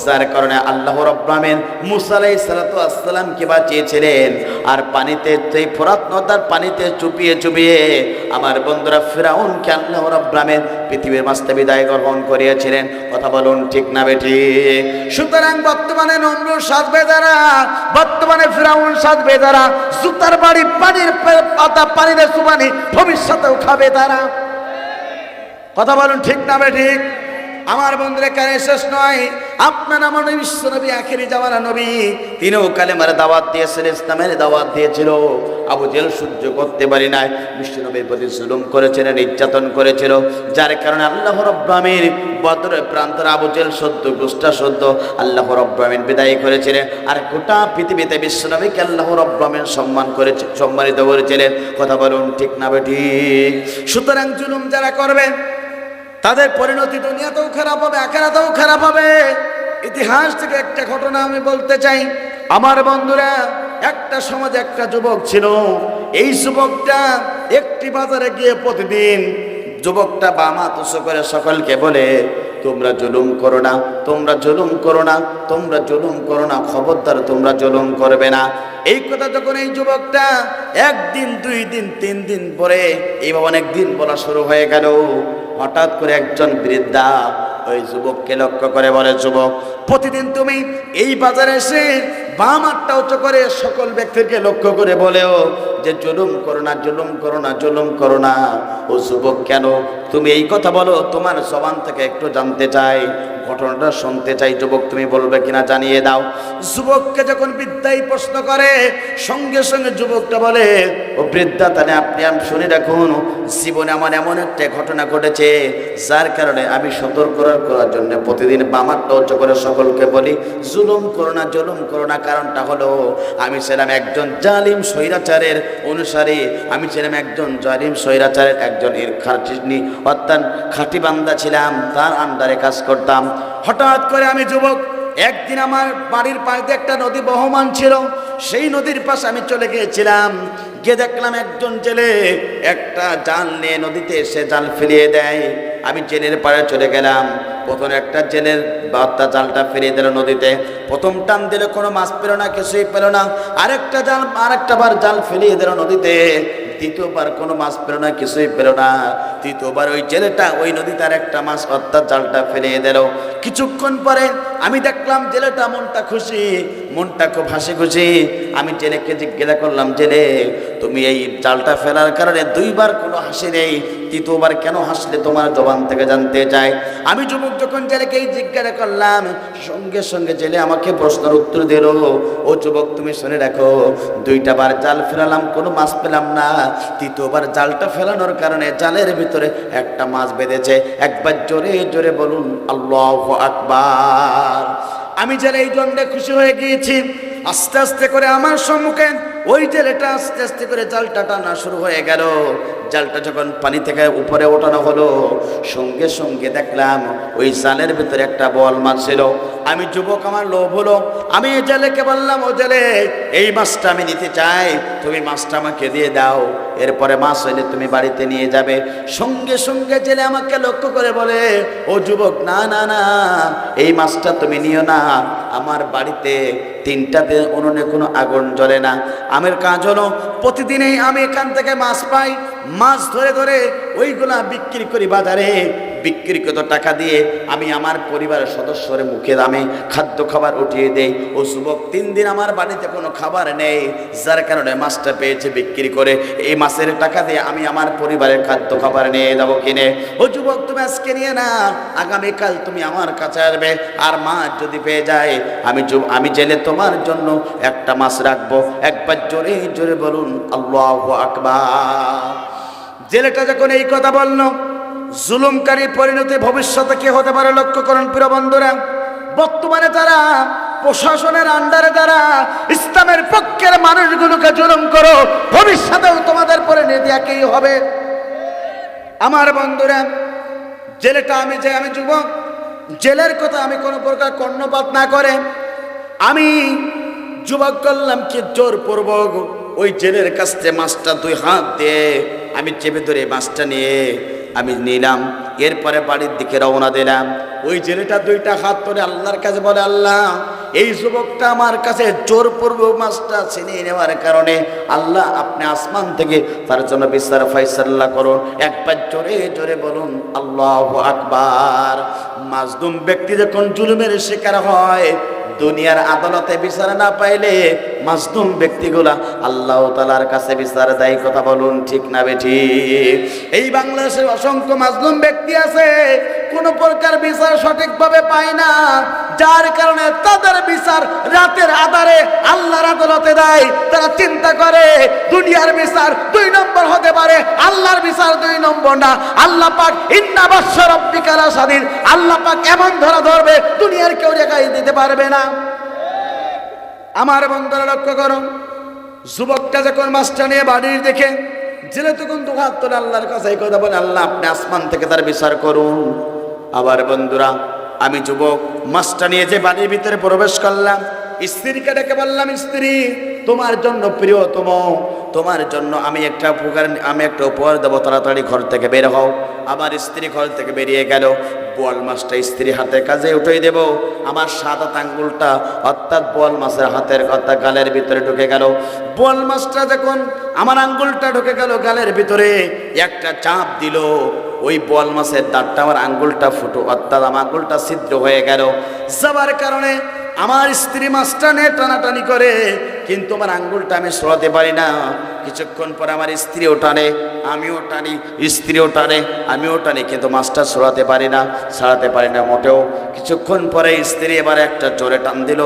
যার কারণে আল্লাহ রাব্বুল আলামিন মুসা আলাইহিস সালাতু ওয়াস সালামকে বাঁচিয়েছিলেন। আর পানিতে, সেই ফোরাত নদের পানিতে চুপিয়ে আমার বন্ধুরা ফিরআউনকে আল্লাহ রাব্বুল আলামিন পৃথিবীর মাঝে বিদায় গ্রহণ করিয়েছিলেন। কথা বলুন ঠিক না বেঠিক? সুতরাং বর্তমানে নমরুদ সাজবে যারা, বর্তমানে ফিরআউন সাজবে যারা, জুতার বাড়ি পানির পাতা পানিতে চুবানি ভবিষ্যতেও খাবে তারা। কথা বলুন ঠিক না বেঠিক? আমার বন্ধুরা, কানে শেষ নয়, আপনার আমার বিশ্ব নবী, আখেরি জামানা নবী, তিনিও কালেমার দাওয়াত দিয়েছিলেন, ইসলামের দাওয়াত দিয়েছিল। আবু জেহেল সহ্য করতে পারি নাই, বিশ্ব নবীর প্রতি জুলুম করেছিল, নির্যাতন করেছিল, যার কারণে আল্লাহ রাব্বুল আমিন বদরের প্রান্তরে আবু জেহেল গোষ্ঠা আল্লাহ রাব্বুল আমিন বিদায় করেছিলেন। আর গোটা পৃথিবীতে বিশ্ব নবীকে আল্লাহ রাব্বুল আমিন সম্মানিত করেছিলেন। কথা বলুন ঠিক না বেঠিক? সুতরাং জুলুম যারা করবে তাদের পরিণতি দুনিয়াতেও খারাপ হবে, আখিরাতেও খারাপ হবে। ইতিহাস থেকে একটা ঘটনা আমি বলতে চাই। আমার বন্ধুরা, একটা সমাজে একটা যুবক ছিল। এই যুবকটা একটি বাজারে গিয়ে প্রতিদিন যুবকটা বামা তুসো করে সকলকে বলে, তোমরা জুলুম করো না, তোমরা জুলুম করো না, তোমরা জুলুম করো না, খবরদার তোমরা জুলুম করবে না। এই কথা যখন এই যুবকটা 1 দিন 2 দিন 3 দিন পরে এইভাবে অনেক দিন বলা শুরু হয়ে গেল, হঠাৎ করে একজন বৃদ্ধা ওই যুবককে লক্ষ্য করে বলে, যুবক, প্রতিদিন তুমি এই বাজারে এসে বাম হাতটা উঁচু করে সকল ব্যক্তিকে লক্ষ্য করে বলেও যে জুলুম করো না, জুলুম করো না, জুলুম করো না। ও যুবক, কেন তুমি এই কথা বলো? তোমার জবান থেকে একটু জানতে চাই, ঘটনাটা শুনতে চাই। যুবক, তুমি বলবে কিনা জানিয়ে দাও। যুবককে যখন বৃদ্ধাই প্রশ্ন করে, সঙ্গে সঙ্গে যুবকটা বলে, ও বৃদ্ধা, তাহলে আপনি শুনে রাখুন, জীবনে আমার এমন একটা ঘটনা ঘটেছে যার কারণে আমি সতর্ক করার জন্য প্রতিদিন বামারটা উচ্চ করে সকলকে বলি জুলুম করো না, জুলুম করো না। কারণটা হলো, আমি ছিলাম একজন জালিম স্বৈরাচারের অনুসারী, আমি ছিলাম একজন জালিম স্বৈরাচারের একজন অর্থাৎ খাঁটি বান্দা ছিলাম, তার আন্ডারে কাজ করতাম। হঠাৎ করে আমি যুবক একদিন আমার বাড়ির পাশে একটা নদী বহমান ছিল, সেই নদীর পাশে আমি চলে গিয়েছিলাম। গিয়ে দেখলাম একজন জেলে একটা জাল নিয়ে নদীতে এসে জাল ফেলিয়ে দেয়। আমি জেলের পাড়ে চলে গেলাম। প্রথম একটা জেলের বার্তা জালটা ফেরিয়ে দিল নদীতে। প্রথম টান দিলে কোনো মাছ পেল না, কিছুই পেল না। আরেকটা বার জাল ফেলিয়ে দিল নদীতে। দ্বিতীয়বার কোনো মাছ পেল না, কিছুই পেল না। তৃতীয়বার ওই জেলেটা ওই নদীতে আর একটা মাছ অর্থাৎ জালটা ফেলিয়ে দিল। কিছুক্ষণ পরে আমি দেখলাম জেলেটা মনটা খুশি, মনটা খুব হাসি খুশি। আমি জেলেকে জিজ্ঞাসা করলাম, জেলে, তুমি এই জালটা ফেলার কারণে দুইবার কোনো হাসি নেই, তৃতীয়বার কেন হাসলে? তোমার জবান থেকে জানতে চাই। আমি যুবক যখন জেলেকে জিজ্ঞাসা করলাম, সঙ্গে সঙ্গে জেলে আমাকে প্রশ্নের উত্তর দিল, ও যুবক, তুমি শুনে রাখো, দুইটা বার জাল ফেলালাম, কোনো মাছ পেলাম না। তৃতীয়বার জালটা ফেলানোর কারণে জালের ভিতরে একটা মাছ বেঁধেছে। একবার জোরে জোরে বলুন আল্লাহু আকবার। আমি জেলে এই জন্যে খুশি হয়ে গিয়েছি। আস্তে আস্তে করে আমার সম্মুখে ওই জেলেটা আস্তে আস্তে করে জালটা টানা শুরু হয়ে গেল। জালটা যখন পানি থেকে উপরে ওঠানো হলো, সঙ্গে সঙ্গে দেখলাম ওই জালের ভিতরে একটা বোয়াল মাছ ছিল। আমি যুবক, আমার লোভ হলো, আমি জেলেকে বললাম, ও জেলে, এই মাছটা আমি নিতে চাই, তুমি মাছটা আমাকে দিয়ে দাও, এরপরে মাছ হইলে তুমি বাড়িতে নিয়ে যাবে। সঙ্গে সঙ্গে জেলে আমাকে লক্ষ্য করে বলে, ও যুবক, না না না, এই মাছটা তুমি নিও না, আমার বাড়িতে 3টাতে উনুনে কোনো আগুন জ্বলে না। আমার কাজ হলো প্রতিদিনই আমি এখান থেকে মাছ পাই, মাছ ধরে ধরে ওইগুলা বিক্রি করি বাজারে। বিক্রিকৃত টাকা দিয়ে আমি আমার পরিবারের সদস্যের মুখে দামে খাদ্য খাবার উঠিয়ে দেই। ও যুবক, 3 দিন আমার বাড়িতে কোনো খাবার নেই, যার কারণে মাছটা পেয়েছে বিক্রি করে এই মাছের টাকা দিয়ে আমি আমার পরিবারের খাদ্য খাবার নিয়ে যাবো কিনে। ও যুবক, তুমি আজকে নিয়ে না, আগামীকাল তুমি আমার কাছে আসবে, আর মাছ যদি পেয়ে যায় আমি জেলে তোমার জন্য একটা মাছ রাখবো। একবার জোরে জোরে বলুন আল্লাহু আকবার। জেলেটা যখন এই কথা বলল, জুলুমকারী পরিণতি ভবিষ্যতে কি হতে পারে লক্ষ্য করুন প্রিয় বন্ধুরা। বর্তমানে তারা প্রশাসনের আন্ডারে যারা ইসলামের পক্ষের মানুষগুলোকে জুলুম করো, ভবিষ্যতেও তোমাদের পরিণতি একই হবে। আমার বন্ধুরা, জেলেটা আমি যুবক, জেলের কথা আমি কোনো প্রকার কর্ণপাত না করে আমি যুবক করলাম কি, জোরপূর্বক ওই জেলের কাছ থেকে মাছটা 2 হাত দিয়ে আমি চেপে ধরে মাছটা নিয়ে আমি নিলাম। এরপরে বাড়ির দিকে রওনা দিলাম। ওই জেলেটা 2টা হাত ধরে আল্লাহর কাছে বলে, আল্লাহ, এই যুবকটা আমার কাছে জোরপূর্বক মাছটা ছিনিয়ে নেওয়ার কারণে আল্লাহ আপনি আসমান থেকে তার জন্য বিচার ফয়সালা করুন। একবার জোরে জোরে বলুন আল্লাহু আকবার। মাজলুম ব্যক্তি যখন জুলুমের শিকার হয়, দুনিয়ার আদালতে বিচার না পাইলে মাজলুম ব্যক্তিগুলা আল্লাহ তাআলার কাছে বিচার দেয়। কথা বলুন ঠিক না বেঠিক? এই বাংলাদেশে অসংখ্য মাজলুম ব্যক্তি আছে, কোনো প্রকার বিচার সঠিকভাবে পায় না, যার কারণে তাদের বিচার রাতের আধারে আল্লাহর আদালতে দেয়। তারা চিন্তা করে দুনিয়ার বিচার 2 নম্বর হতে পারে, আল্লাহর বিচার 2 নম্বর না। আল্লাহ পাক ইন্না বাশশা রাব্বিকা লাশাদীদ, আল্লাহ পাক এমন ধরবে দুনিয়ার কেউ রেখাই দিতে পারবে না। আমার বন্ধুরা লক্ষ্য করো, যুবকটা যখন মাছটা নিয়ে বাড়ির দেখে জেলে তখন 2 হাত তোলে আল্লাহর কাছে এই কথা বলে, আল্লাহ আপনি আসমান থেকে তার বিচার করুন। আবার বন্ধুরা, আমি যুবক মাছটা নিয়ে যে বাড়ির ভিতরে প্রবেশ করলাম, স্ত্রীকে ডেকে বললাম, স্ত্রী, তোমার জন্য প্রিয়তম, তোমার জন্য আমি একটা উপহার দেবো, তাড়াতাড়ি ঘর থেকে বের হও। আমার স্ত্রী ঘর থেকে বেরিয়ে গেল। বোয়াল মাছটা স্ত্রী হাতের কাজে উঠিয়ে দেব, আমার 7 হাত আঙ্গুলটা অর্থাৎ বোয়াল মাছের হাতের অর্থাৎ গালের ভিতরে ঢুকে গেল। বোয়াল মাছটা যখন আমার আঙ্গুলটা ঢুকে গেল গালের ভিতরে, একটা চাপ দিল, ওই বোয়াল মাছের দাঁতটা আমার আঙ্গুলটা ফুটো, অর্থাৎ আমার আঙ্গুলটা ছিদ্র হয়ে গেল। যাবার কারণে আমার স্ত্রী মাছটা নিয়ে টানাটানি করে, কিন্তু আমার আঙ্গুলটা আমি সরাতে পারি না। কিছুক্ষণ পরে আমার স্ত্রীও টানে, আমিও টানি, স্ত্রীও টানে, আমিও টানি, কিন্তু মাছটা সরাতে পারি না, ছাড়াতে পারি না মোটেও। কিছুক্ষণ পরে স্ত্রী এবার একটা জোরে টান দিল,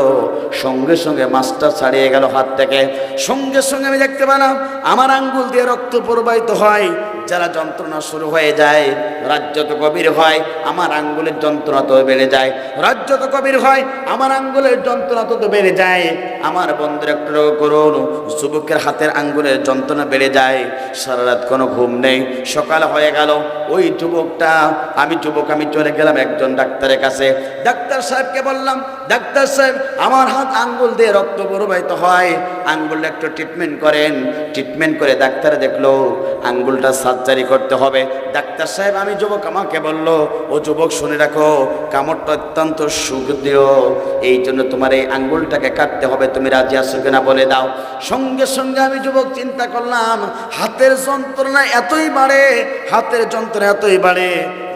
সঙ্গে সঙ্গে মাছটা ছাড়িয়ে গেল হাত থেকে। সঙ্গে সঙ্গে আমি দেখতে পেলাম আমার আঙ্গুল দিয়ে রক্ত প্রবাহিত হয়। যারা যন্ত্রণা শুরু হয়ে যায়, রাত যত গভীর হয় আমার আঙ্গুলের যন্ত্রণা তত বেড়ে যায়, রাত যত গভীর হয় আমার আঙ্গুলের যন্ত্রণা তত বেড়ে যায়। আমার বন্ধুরা একটু করুন, যুবকের হাতের আঙ্গুলের যন্ত্রণা বেড়ে যায়, সারা রাত কোনো ঘুম নেই। সকাল হয়ে গেল, ওই যুবকটা আমি চলে গেলাম একজন ডাক্তারের কাছে। ডাক্তার সাহেবকে বললাম, ডাক্তার সাহেব আমার হাত আঙ্গুল দিয়ে রক্ত প্রবাহিত হয়, আঙ্গুলটা একটু ট্রিটমেন্ট করেন। ট্রিটমেন্ট করে ডাক্তার দেখলো আঙ্গুলটা সার্জারি করতে হবে। ডাক্তার সাহেব আমি যুবক আমাকে বলল, ও যুবক শুনে রাখো, কামড়টা অত্যন্ত সুদৃঢ়, এই জন্য তোমার এই আঙ্গুলটাকে কাটতে হবে, তুমি রাজি আছো কিনা বলে দাও। সঙ্গে সঙ্গে আমি যুবক চিন্তা করলাম, হাতের যন্ত্রণা এতই বাড়ে, হাতের যন্ত্রণা এতই বাড়ে,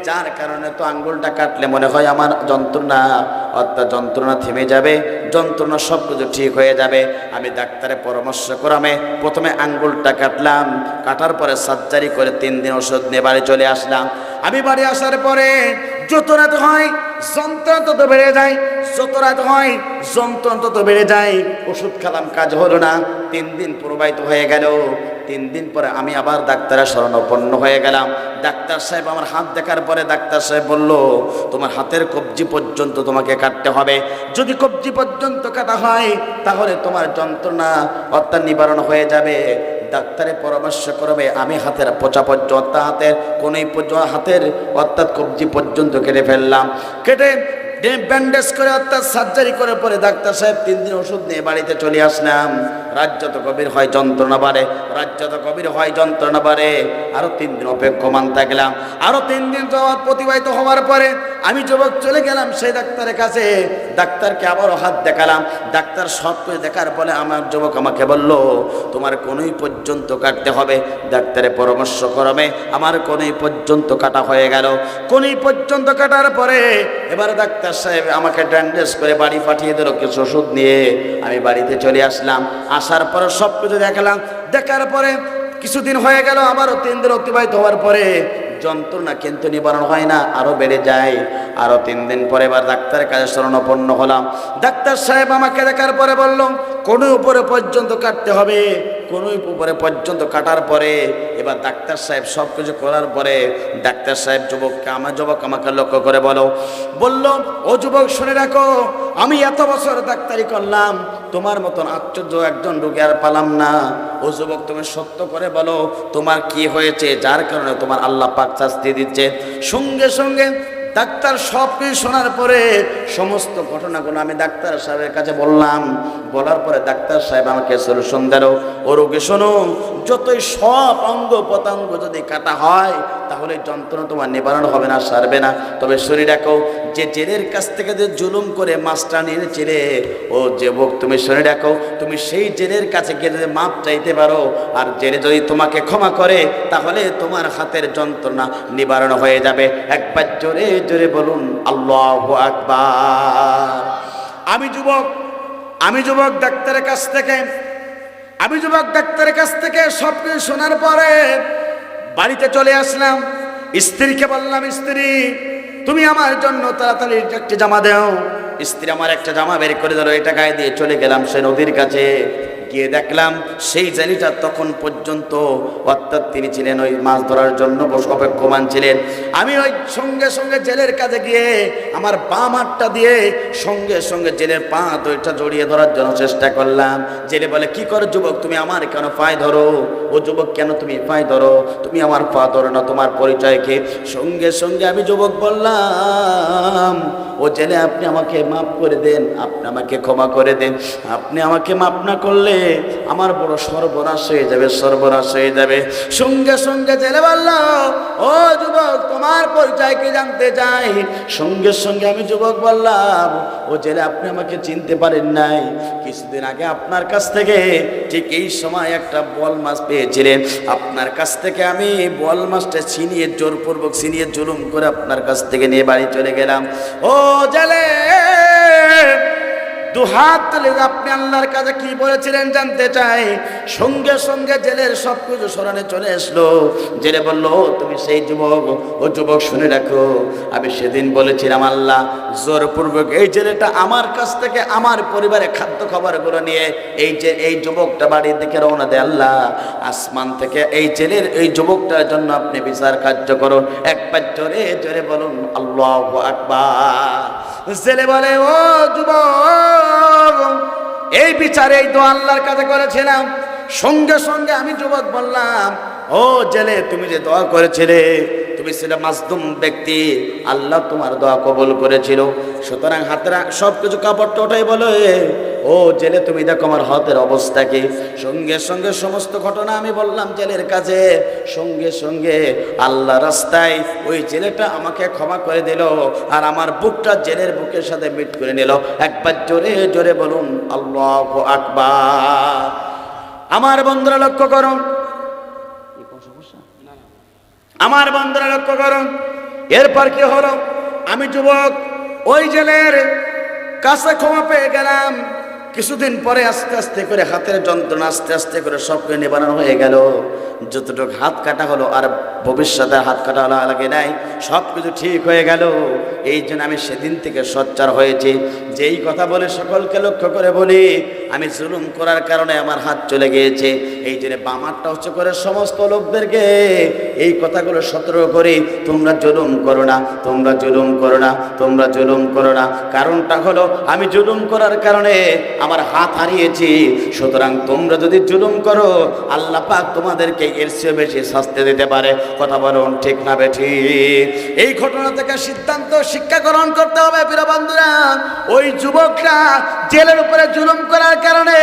যার কারণে তো আঙ্গুলটা কাটলে মনে হয় আমার যন্ত্রণা, অর্থাৎ যন্ত্রণা থেমে যাবে, যন্ত্রণা সব কিছু ঠিক হয়ে যাবে। আমি ডাক্তারের পরামর্শ করে প্রথমে আঙ্গুলটা কাটলাম, কাটার পরে সার্জারি করে 3 দিন ওষুধ নিয়ে বাড়ি চলে আসলাম। আমি বাড়ি আসার পরে যত রাত হয় যন্ত্রণা তত বেড়ে যায়, যত রাত হয় যন্ত্রণা তত বেড়ে যায়। ওষুধ খেলাম, কাজ হলো না। 3 দিন প্রবাহিত হয়ে গেল। 3 দিন পরে আমি আবার ডাক্তারের শরণাপন্ন হয়ে গেলাম। ডাক্তার সাহেব আমার হাত দেখার পরে ডাক্তার সাহেব বলল, তোমার হাতের কবজি পর্যন্ত তোমাকে কাটতে হবে, যদি কবজি পর্যন্ত কাটা হয় তাহলে তোমার যন্ত্রণা অর্থাৎ নিবারণ হয়ে যাবে। ডাক্তারের পরামর্শ করবে আমি হাতের পোচা পর্যন্ত, হাতের কোনই পর্যন্ত, হাতের অর্থাৎ কবজি পর্যন্ত কেটে ফেললাম। কেটে ব্যান্ডেজ করে অর্থাৎ সার্জারি করার পরে ডাক্তার সাহেব 3 দিন ওষুধ নিয়ে বাড়িতে চলে আসলাম। রাত যত গভীর হয় যন্ত্রণা বাড়ে, রাত যত গভীর হয় যন্ত্রণা বাড়ে। আরো 3 দিন অপেক্ষমান থাকলাম। আরো 3 দিন যাওয়ার প্রতিবাহিত হওয়ার পরে আমি যুবক চলে গেলাম সেই ডাক্তারের কাছে। ডাক্তারকে আবারও হাত দেখালাম। ডাক্তার সব করে দেখার পরে আমার যুবক আমাকে বলল, তোমার কোনই পর্যন্ত কাটতে হবে। ডাক্তারের পরামর্শ করবে আমার কোনই পর্যন্ত কাটা হয়ে গেল। কোনই পর্যন্ত কাটার পরে এবার ডাক্তার সাহেব আমাকে ব্যান্ডেজ করে বাড়ি পাঠিয়ে দিল কিছু ওষুধ নিয়ে। আমি বাড়িতে চলে আসলাম। আসার পরে সব কিছু দেখালাম। দেখার পরে কিছুদিন হয়ে গেল, আবারও 3 দিন অতিবাহিত হওয়ার পরে যন্ত্রণা কিন্তু নিবারণ হয় না, আরো বেড়ে যায়। আরো 3 দিন পরে এবার ডাক্তারের কাছে শরণাপন্ন হলাম। ডাক্তার সাহেব আমাকে দেখার পরে বলল, কোন উপরে পর্যন্ত কাটতে হবে। কোন উপরে পর্যন্ত কাটার পরে এবার ডাক্তার সাহেব সব কিছু করার পরে ডাক্তার সাহেব যুবক আমাকে লক্ষ্য করে বলল, ও যুবক শুনে রাখো, আমি এত বছর ডাক্তারি করলাম, তোমার মতন আশ্চর্য একজন রোগী আর পালাম না। ও যুবক তুমি সত্য করে বলো তোমার কি হয়েছে, যার কারণে তোমার আল্লাহ পাক শাস্তি দিচ্ছে। সঙ্গে সঙ্গে ডাক্তার সব কিছু শোনার পরে সমস্ত ঘটনাগুলো আমি ডাক্তার সাহেবের কাছে বললাম। বলার পরে ডাক্তার সাহেব আমাকে সলিউশন দিল, ও রোগী শোনো, যতই সব অঙ্গ প্রত্যঙ্গ যদি কাটা হয় তাহলে যন্ত্রণা তোমার নিবারণ হবে না, সারবে না। তবে শুনে রাখো, যে জেলের কাছ থেকে যে জুলুম করে মাছটা নিয়েছিলে, ও যুবক তুমি শুনে রাখো, তুমি সেই জেলের কাছে গিয়ে যদি মাপ চাইতে পারো, আর জেলে যদি তোমাকে ক্ষমা করে তাহলে তোমার হাতের যন্ত্রণা নিবারণ হয়ে যাবে। একবার জোরে জোরে বলুন আল্লাহু আকবার। আমি যুবক ডাক্তারের কাছ থেকে সব কিছু শোনার পরে বাড়িতে চলে আসলাম। স্ত্রীকে বললাম, স্ত্রী তুমি আমার জন্য তাড়াতাড়ি একটা জামা দাও। স্ত্রী আমার একটা জামা বের করে দিল, এটা গায়ে দিয়ে চলে গেলাম সে নদীর কাছে। গিয়ে দেখলাম সেই জেলেটা তখন পর্যন্ত, অর্থাৎ তিনি ছিলেন ওই মাছ ধরার জন্য অপেক্ষমান ছিলেন। আমি ওই সঙ্গে সঙ্গে জেলের কাছে গিয়ে আমার বাম হাতটা দিয়ে সঙ্গে সঙ্গে জেলের পা দুইটা জড়িয়ে ধরার জন্য চেষ্টা করলাম। জেলে বলে, কি করো যুবক, তুমি আমার কেন পায়ে ধরো? ও যুবক, কেন তুমি পায়ে ধরো? তুমি আমার পা ধরো না, তোমার পরিচয় কি? সঙ্গে সঙ্গে আমি যুবক বললাম, ও জেলে আপনি আমাকে মাফ করে দেন, আপনি আমাকে ক্ষমা করে দেন। আপনি আমাকে মাফ না করলে আমার বড় সর্বনাশ হয়ে যাবে, সর্বনাশ হয়ে যাবে। সঙ্গে সঙ্গে জেলে বলল, ও যুবক তোমার পরিচয় কি জানতে চাই? সঙ্গে সঙ্গে আমি যুবক বললাম, ও জেলে আপনি আমাকে চিনতে পারেন নাই, কিছুদিন আগে আপনার কাছ থেকে ঠিক এই সময় একটা বোয়াল মাছ পেয়েছিলেন, আপনার কাছ থেকে আমি বোয়াল মাছটা ছিনিয়ে জোরপূর্বক ছিনিয়ে জুলুম করে আপনার কাছ থেকে নিয়ে বাড়ি চলে গেলাম। ও জেলে, দুহাত তুলে আপনি আল্লাহর কাছে কি বলেছিলেন জানতে চাই। সঙ্গে সঙ্গে জেলের সব কিছু স্মরণে চলে আসলো। জেলে বলল, তুমি সেই যুবক। ও যুবক শুনে রাখো, আমি সেদিন বলেছিলাম আল্লাহ জোরপূর্বক এই জেলেটা আমার কাছ থেকে আমার পরিবারের খাদ্য খাবারগুলো নিয়ে এই যুবকটা বাড়ির দিকে রওনা দেয়। আল্লাহ আসমান থেকে এই জেলের এই যুবকটার জন্য আপনি বিচার কার্য করুন। একবার জোরে জোরে বলুন আল্লাহু আকবার। জেলে বলে, ও যুবক, এই বিচার এই দোয়া আল্লাহর কাছে করেছিলাম। সঙ্গে সঙ্গে আমি যুবক বললাম, ও জেলে, তুমি যে দোয়া করেছিলে, তুমি ছিলে মাজলুম ব্যক্তি, আল্লাহ তোমার দোয়া কবুল করেছিল। সুতরাং হাতের সব কিছু কাপড়টা ওঠাই বলো। ও জেলে, তুমি দেখো আমার হাতের অবস্থা কি। সঙ্গে সঙ্গে সমস্ত ঘটনা আমি বললাম জেলের কাছে। সঙ্গে সঙ্গে আল্লাহ রাস্তায় ওই জেলেটা আমাকে ক্ষমা করে দিল, আর আমার বুকটা জেলের বুকের সাথে মিট করে নিল। একবার জোরে জোরে বলুন আল্লাহু আকবার। আমার বন্ধুরা লক্ষ্য করুন, আমার বন্ধুরা লক্ষ্য করুন, এরপর কি হলো? আমি যুবক ওই জেলের কাছে ক্ষমা পেয়ে গেলাম। কিছুদিন পরে আস্তে আস্তে করে হাতের যন্ত্রণা আস্তে আস্তে করে সবকে নিবারণ হয়ে গেল। যতটুকু হাত কাটা হলো আর ভবিষ্যতে হাত কাটা লাগে নাই, সব কিছু ঠিক হয়ে গেল। এই জন্য আমি সেদিন থেকে সোচ্চার হয়েছি। যেই কথা বলে সকলকে লক্ষ্য করে বলি, আমি জুলুম করার কারণে আমার হাত চলে গিয়েছে। এই জন্য বাম হাতটা হচ্ছে করে সমস্ত লোকদেরকে এই কথাগুলো সতর্ক করি, তোমরা জুলুম করো না, তোমরা জুলুম করো না, তোমরা জুলুম করো না। কারণটা হলো আমি জুলুম করার কারণে আমার হাত হারিয়েছি। সুতরাং তোমরা যদি জুলুম করো, আল্লাহ পাক তোমাদেরকে এর চেয়ে বেশি শাস্তি দিতে পারে। কথা বলুন ঠিক না বেঠিক? এই ঘটনা থেকে সিদ্ধান্ত শিক্ষা গ্রহণ করতে হবে প্রিয় বন্ধুরা। ওই যুবকরা জেলের উপরে জুলুম করার কারণে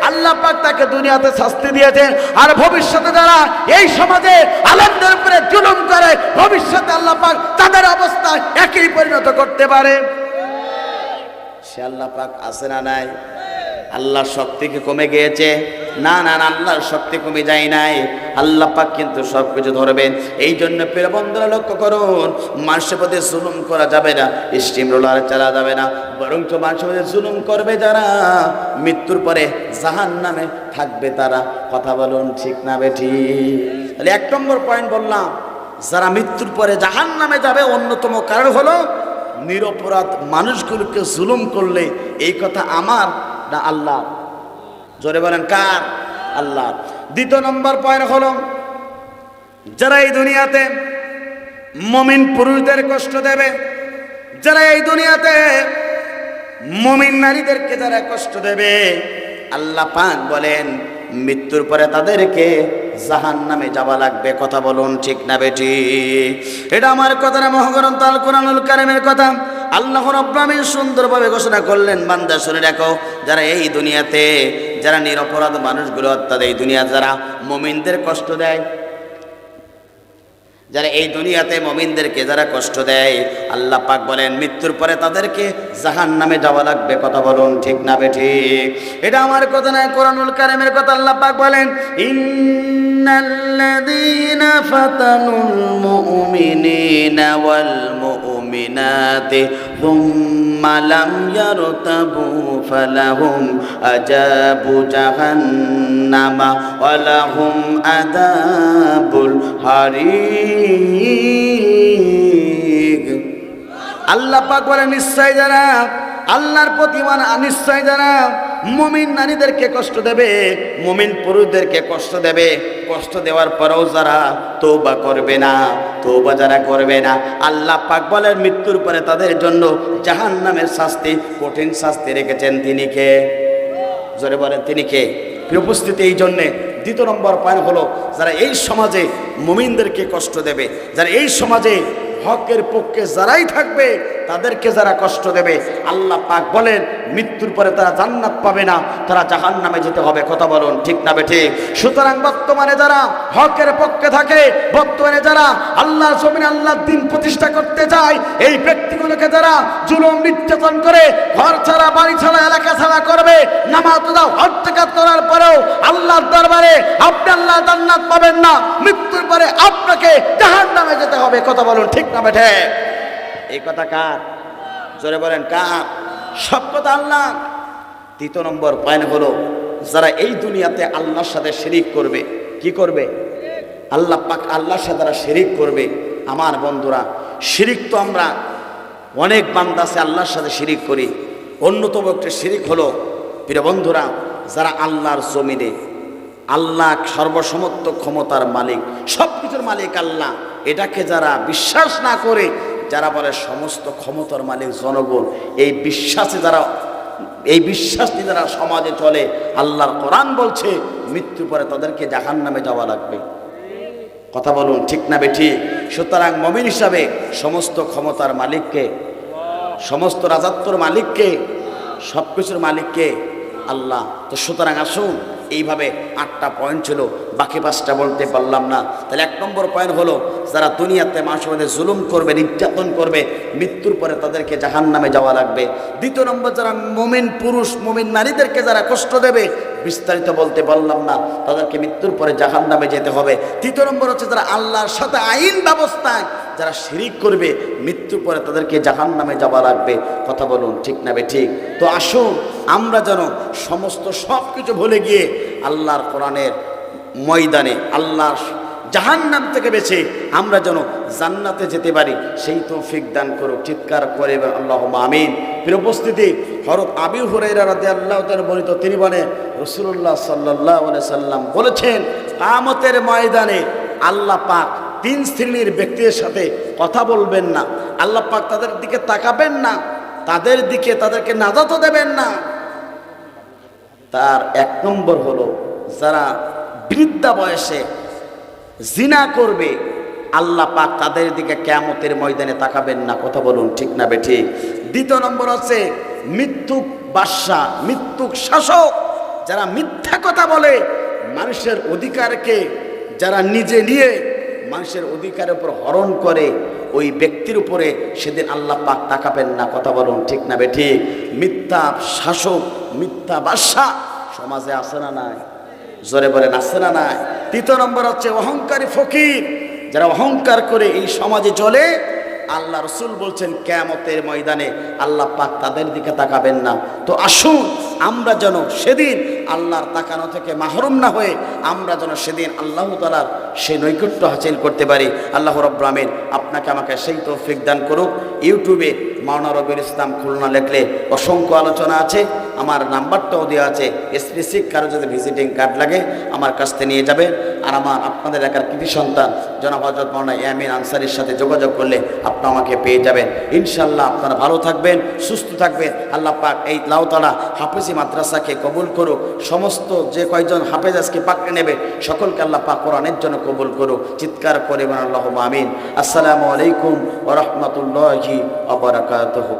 আল্লাহ পাক তাকে দুনিয়াতে শাস্তি দিয়েছেন, আর ভবিষ্যতে যারা এই সমাজে আলেমদের উপরে জুলুম করে, ভবিষ্যতে আল্লাহ পাক তাদের অবস্থা একই পরিণত করতে পারে। সে আল্লাহ পাক আছে না নাই? আল্লাহর শক্তি কি কমে গিয়েছে? না না না, আল্লাহর শক্তি কমে যায় নাই। আল্লাহ পাক কিন্তু সব কিছু ধরবেন। এই জন্য প্রিয় বন্ধুরা লক্ষ্য করুন, মানুষের প্রতি জুলুম করা যাবে না, স্টিম রোলার চালা যাবে না। বরঞ্চ মানুষের প্রতি জুলুম করবে যারা, মৃত্যুর পরে জাহান্নামে থাকবে তারা। কথা বলুন ঠিক না বেঠিক? তাহলে এক নম্বর পয়েন্ট বললাম, যারা মৃত্যুর পরে জাহান্নামে যাবে অন্যতম কারণ হলো নিরপরাধ মানুষগুলোকে জুলুম করলে। এই কথা আমার না আল্লাহ? জোরে বলেন কার? আল্লাহ। দ্বিতীয় নম্বর পয়েন্ট হলো, যারা এই দুনিয়াতে মুমিন পুরুষদের কষ্ট দেবে, যারা এই দুনিয়াতে মুমিন নারীদেরকে যারা কষ্ট দেবে, আল্লাহ পাক বলেন মৃত্যুর পরে তাদেরকে জাহান্নামে যাওয়া লাগবে। কথা বলুন ঠিক না বেঠিক? এটা আমার কথা না, মহাগ্রন্থ আল কোরআনুল কারীমের কথা। আল্লাহ রাব্বুল আলামিন সুন্দরভাবে ঘোষণা করলেন, বান্দা শুনে রাখো, যারা এই দুনিয়াতে যারা নিরপরাধ মানুষগুলো, অর্থাৎ এই দুনিয়া যারা মুমিনদের কষ্ট দেয়, যারা এই দুনিয়াতে মুমিনদেরকে যারা কষ্ট দেয়, আল্লাহ পাক বলেন মৃত্যুর পরে তাদেরকে জাহান্নামে যাওয়া লাগবে। কথা বলুন ঠিক না বেঠিক? এটা আমার কথা নয়, কোরআনুল কারীমের কথা। আল্লাহ পাক বলেন, ইন্নাল্লাযীনা ফাতানুল মুমিনিনা ওয়াল মুমিনাতি থুম্মা লাম ইয়ারতাবু ফালাহুম আযাবু জাহান্নামা ওয়া লাহুম আযাবুল হারিক। আল্লাহ পাক বলেন, নিশ্চয় যারা আল্লাহর প্রতি নিশ্চয় যারা মুমিন নারীদেরকে কষ্ট দেবে, মুমিন পুরুষদেরকে কষ্ট দেবে, কষ্ট দেওয়ার পরেও যারা তওবা করবে না, তওবা যারা করবে না, আল্লাহ পাক বলেন মৃত্যুর পরে তাদের জন্য জাহান্নামের শাস্তি, কঠিন শাস্তি রেখেছেন। তিনি কে? জোরে বলেন তিনি কে? উপস্থিতি। এই জন্যে দ্বিতীয় নম্বর পয়েন্ট হলো, যারা এই সমাজে মুমিনদেরকে কষ্ট দেবে, যারা এই সমাজে হকের পক্ষে যারাই থাকবে, তাদেরকে যারা কষ্ট দেবে, আল্লাহ পাক বলেন মৃত্যুর পরে তারা জান্নাত পাবে না, তারা জাহান্নামে যেতে হবে। কথা বলুন ঠিক না বেঠিক? সুতরাং বর্তমানে যারা হকের পক্ষে থাকে, বর্তমানে যারা আল্লাহর জমিনে আল্লাহর দ্বীন প্রতিষ্ঠা করতে চায়, এই ব্যক্তিগুলোকে থেকে যারা জুলুম নির্যাতন করে ঘর ছাড়া বাড়ি ছাড়া এলাকা ছাড়া করবে, নামাজ দাও হত্যাঘাত করার পরেও আল্লাহর দরবারে আপনি আল্লাহ জান্নাত পাবেন না, মৃত্যুর পরে আপনাকে জাহান্নামে যেতে হবে। কথা বলুন ঠিক না বেঠে? এই কথা কার? জোরে বলেন কার? সব কথা আল্লাহ। তৃতীয় নম্বর পয়েন্ট হলো, যারা এই দুনিয়াতে আল্লাহর সাথে শিরিক করবে। কি করবে? আল্লাহ পাক আল্লাহর সাথে যারা শিরিক করবে, আমার বন্ধুরা, শিরিক তো আমরা অনেক বান্দা আছে আল্লাহর সাথে শিরিক করি। অন্যতম একটা শিরিক হলো প্রিয় বন্ধুরা, যারা আল্লাহর জমিনে, আল্লাহ সর্বসমর্থ ক্ষমতার মালিক, সব কিছুর মালিক আল্লাহ, এটাকে যারা বিশ্বাস না করে, যারা বলে সমস্ত ক্ষমতার মালিক জনগণ, এই বিশ্বাস নিয়ে যারা সমাজে চলে, আল্লাহর কোরআন বলছে মৃত্যুর পরে তাদেরকে জাহান্নামে যাওয়া লাগবে। কথা বলুন ঠিক না বেঠিক? সুতরাং মুমিন হিসাবে সমস্ত ক্ষমতার মালিককে, সমস্ত রাজত্বর মালিককে, সব কিছুর মালিককে আল্লাহ। তো সুতরাং আসুন, এইভাবে 8টা পয়েন্ট ছিল, বাকি 5টা বলতে পারলাম না। তাহলে 1 নম্বর পয়েন্ট হলো, যারা দুনিয়াতে মানুষের মধ্যে জুলুম করবে, নির্যাতন করবে, মৃত্যুর পরে তাদেরকে জাহান্নামে যাওয়া লাগবে। 2 নম্বর, যারা মুমিন পুরুষ মুমিন নারীদেরকে যারা কষ্ট দেবে, বিস্তারিত বলতে পারলাম না, তাদেরকে মৃত্যুর পরে জাহান্নামে যেতে হবে। 3 নম্বর হচ্ছে, যারা আল্লাহর সাথে আইন ব্যবস্থায় যারা শিরিক করবে, মৃত্যুর পরে তাদেরকে জাহান্নামে যাওয়া লাগবে। কথা বলুন ঠিক না বেঠিক? তো আসুন, আমরা যেন সমস্ত সব কিছু ভুলে গিয়ে আল্লাহর কোরআনের ময়দানে, আল্লাহর জাহান্নাম থেকে বেঁচে আমরা যেন জান্নাতে যেতে পারি, সেই তৌফিক দান করুক। চিৎকার করে আল্লাহুম্মা আমিন। প্রিয় উপস্থিতি, হযরত আবু হুরায়রা রাদিয়াল্লাহু তাআলা বর্ণিত, তিনি বলেন রাসূলুল্লাহ সাল্লাল্লাহু আলাইহি সাল্লাম বলেছেন, কিয়ামতের ময়দানে আল্লাহ পাক 3 শ্রেণীর ব্যক্তির সাথে কথা বলবেন না। আল্লাহ পাক তাদের দিকে তাকাবেন না, তাদেরকে নাজাতও দেবেন না। তার 1 নম্বর হলো, যারা বৃদ্ধা বয়সে জিনা করবে, আল্লাহ পাক তাদের দিকে কিয়ামতের ময়দানে তাকাবেন না। কথা বলুন ঠিক না বেঠিক? 2 নম্বর হচ্ছে মিথ্যুক বাদশা, মিথ্যুক শাসক, যারা মিথ্যা কথা বলে, মানুষের অধিকারকে যারা নিজে নিয়ে মানুষের অধিকারের উপর হরণ করে, ওই ব্যক্তির উপরে সেদিন আল্লাহ পাক তাকাবেন না। কথা বলুন ঠিক না বেঠিক? মিথ্যা শাসক, মিথ্যা বাদশা সমাজে আছে না নাই? জোরে বলেন আছে না নাই? 3 নম্বর হচ্ছে অহংকারী ফকির, যারা অহংকার করে এই সমাজে চলে, আল্লাহ রাসূল বলছেন কিয়ামতের ময়দানে আল্লাহ পাক তাদের দিকে তাকাবেন না। তো আসুন, আমরা যেন সেদিন আল্লাহর তাকানো থেকে মাহরুম না হয়ে, আমরা যেন সেদিন আল্লাহ তাআলার সেই নৈকট্য হাসিল করতে পারি। আল্লাহ রাব্বুল আমিন আপনাকে আমাকে সেই তৌফিক দান করুক। ইউটিউবে মাওলানা রবিউল ইসলাম খুলনা লিখলে অসংখ্য আলোচনা আছে, আমার নাম্বারটাও দেওয়া আছে। স্পেসিফিক কারো যদি ভিজিটিং কার্ড লাগে আমার কাছ থেকে নিয়ে যাবেন। আর আপনাদের এলাকার কৃতি সন্তান জনাব হযরত মাওলানা ইয়ামিন আনসারীর সাথে যোগাযোগ করলে আপনি আমাকে পেয়ে যাবেন। ইনশাআল্লাহ আপনারা ভালো থাকবেন, সুস্থ থাকবেন। আল্লাহ পাক এই লাউতালা হাফেজি মাদ্রাসাকে কবুল করুক। সমস্ত যে কয়জন হাফেজ আজকে পাকড়ে নেবে, সকলকে আল্লাহ পাক কোরআনের জন্য কবুল করুক। চিৎকার করে বলেন আল্লাহুম্মা আমিন। আসসালামু আলাইকুম ওয়া রাহমাতুল্লাহি ওয়া বারাকাতুহু।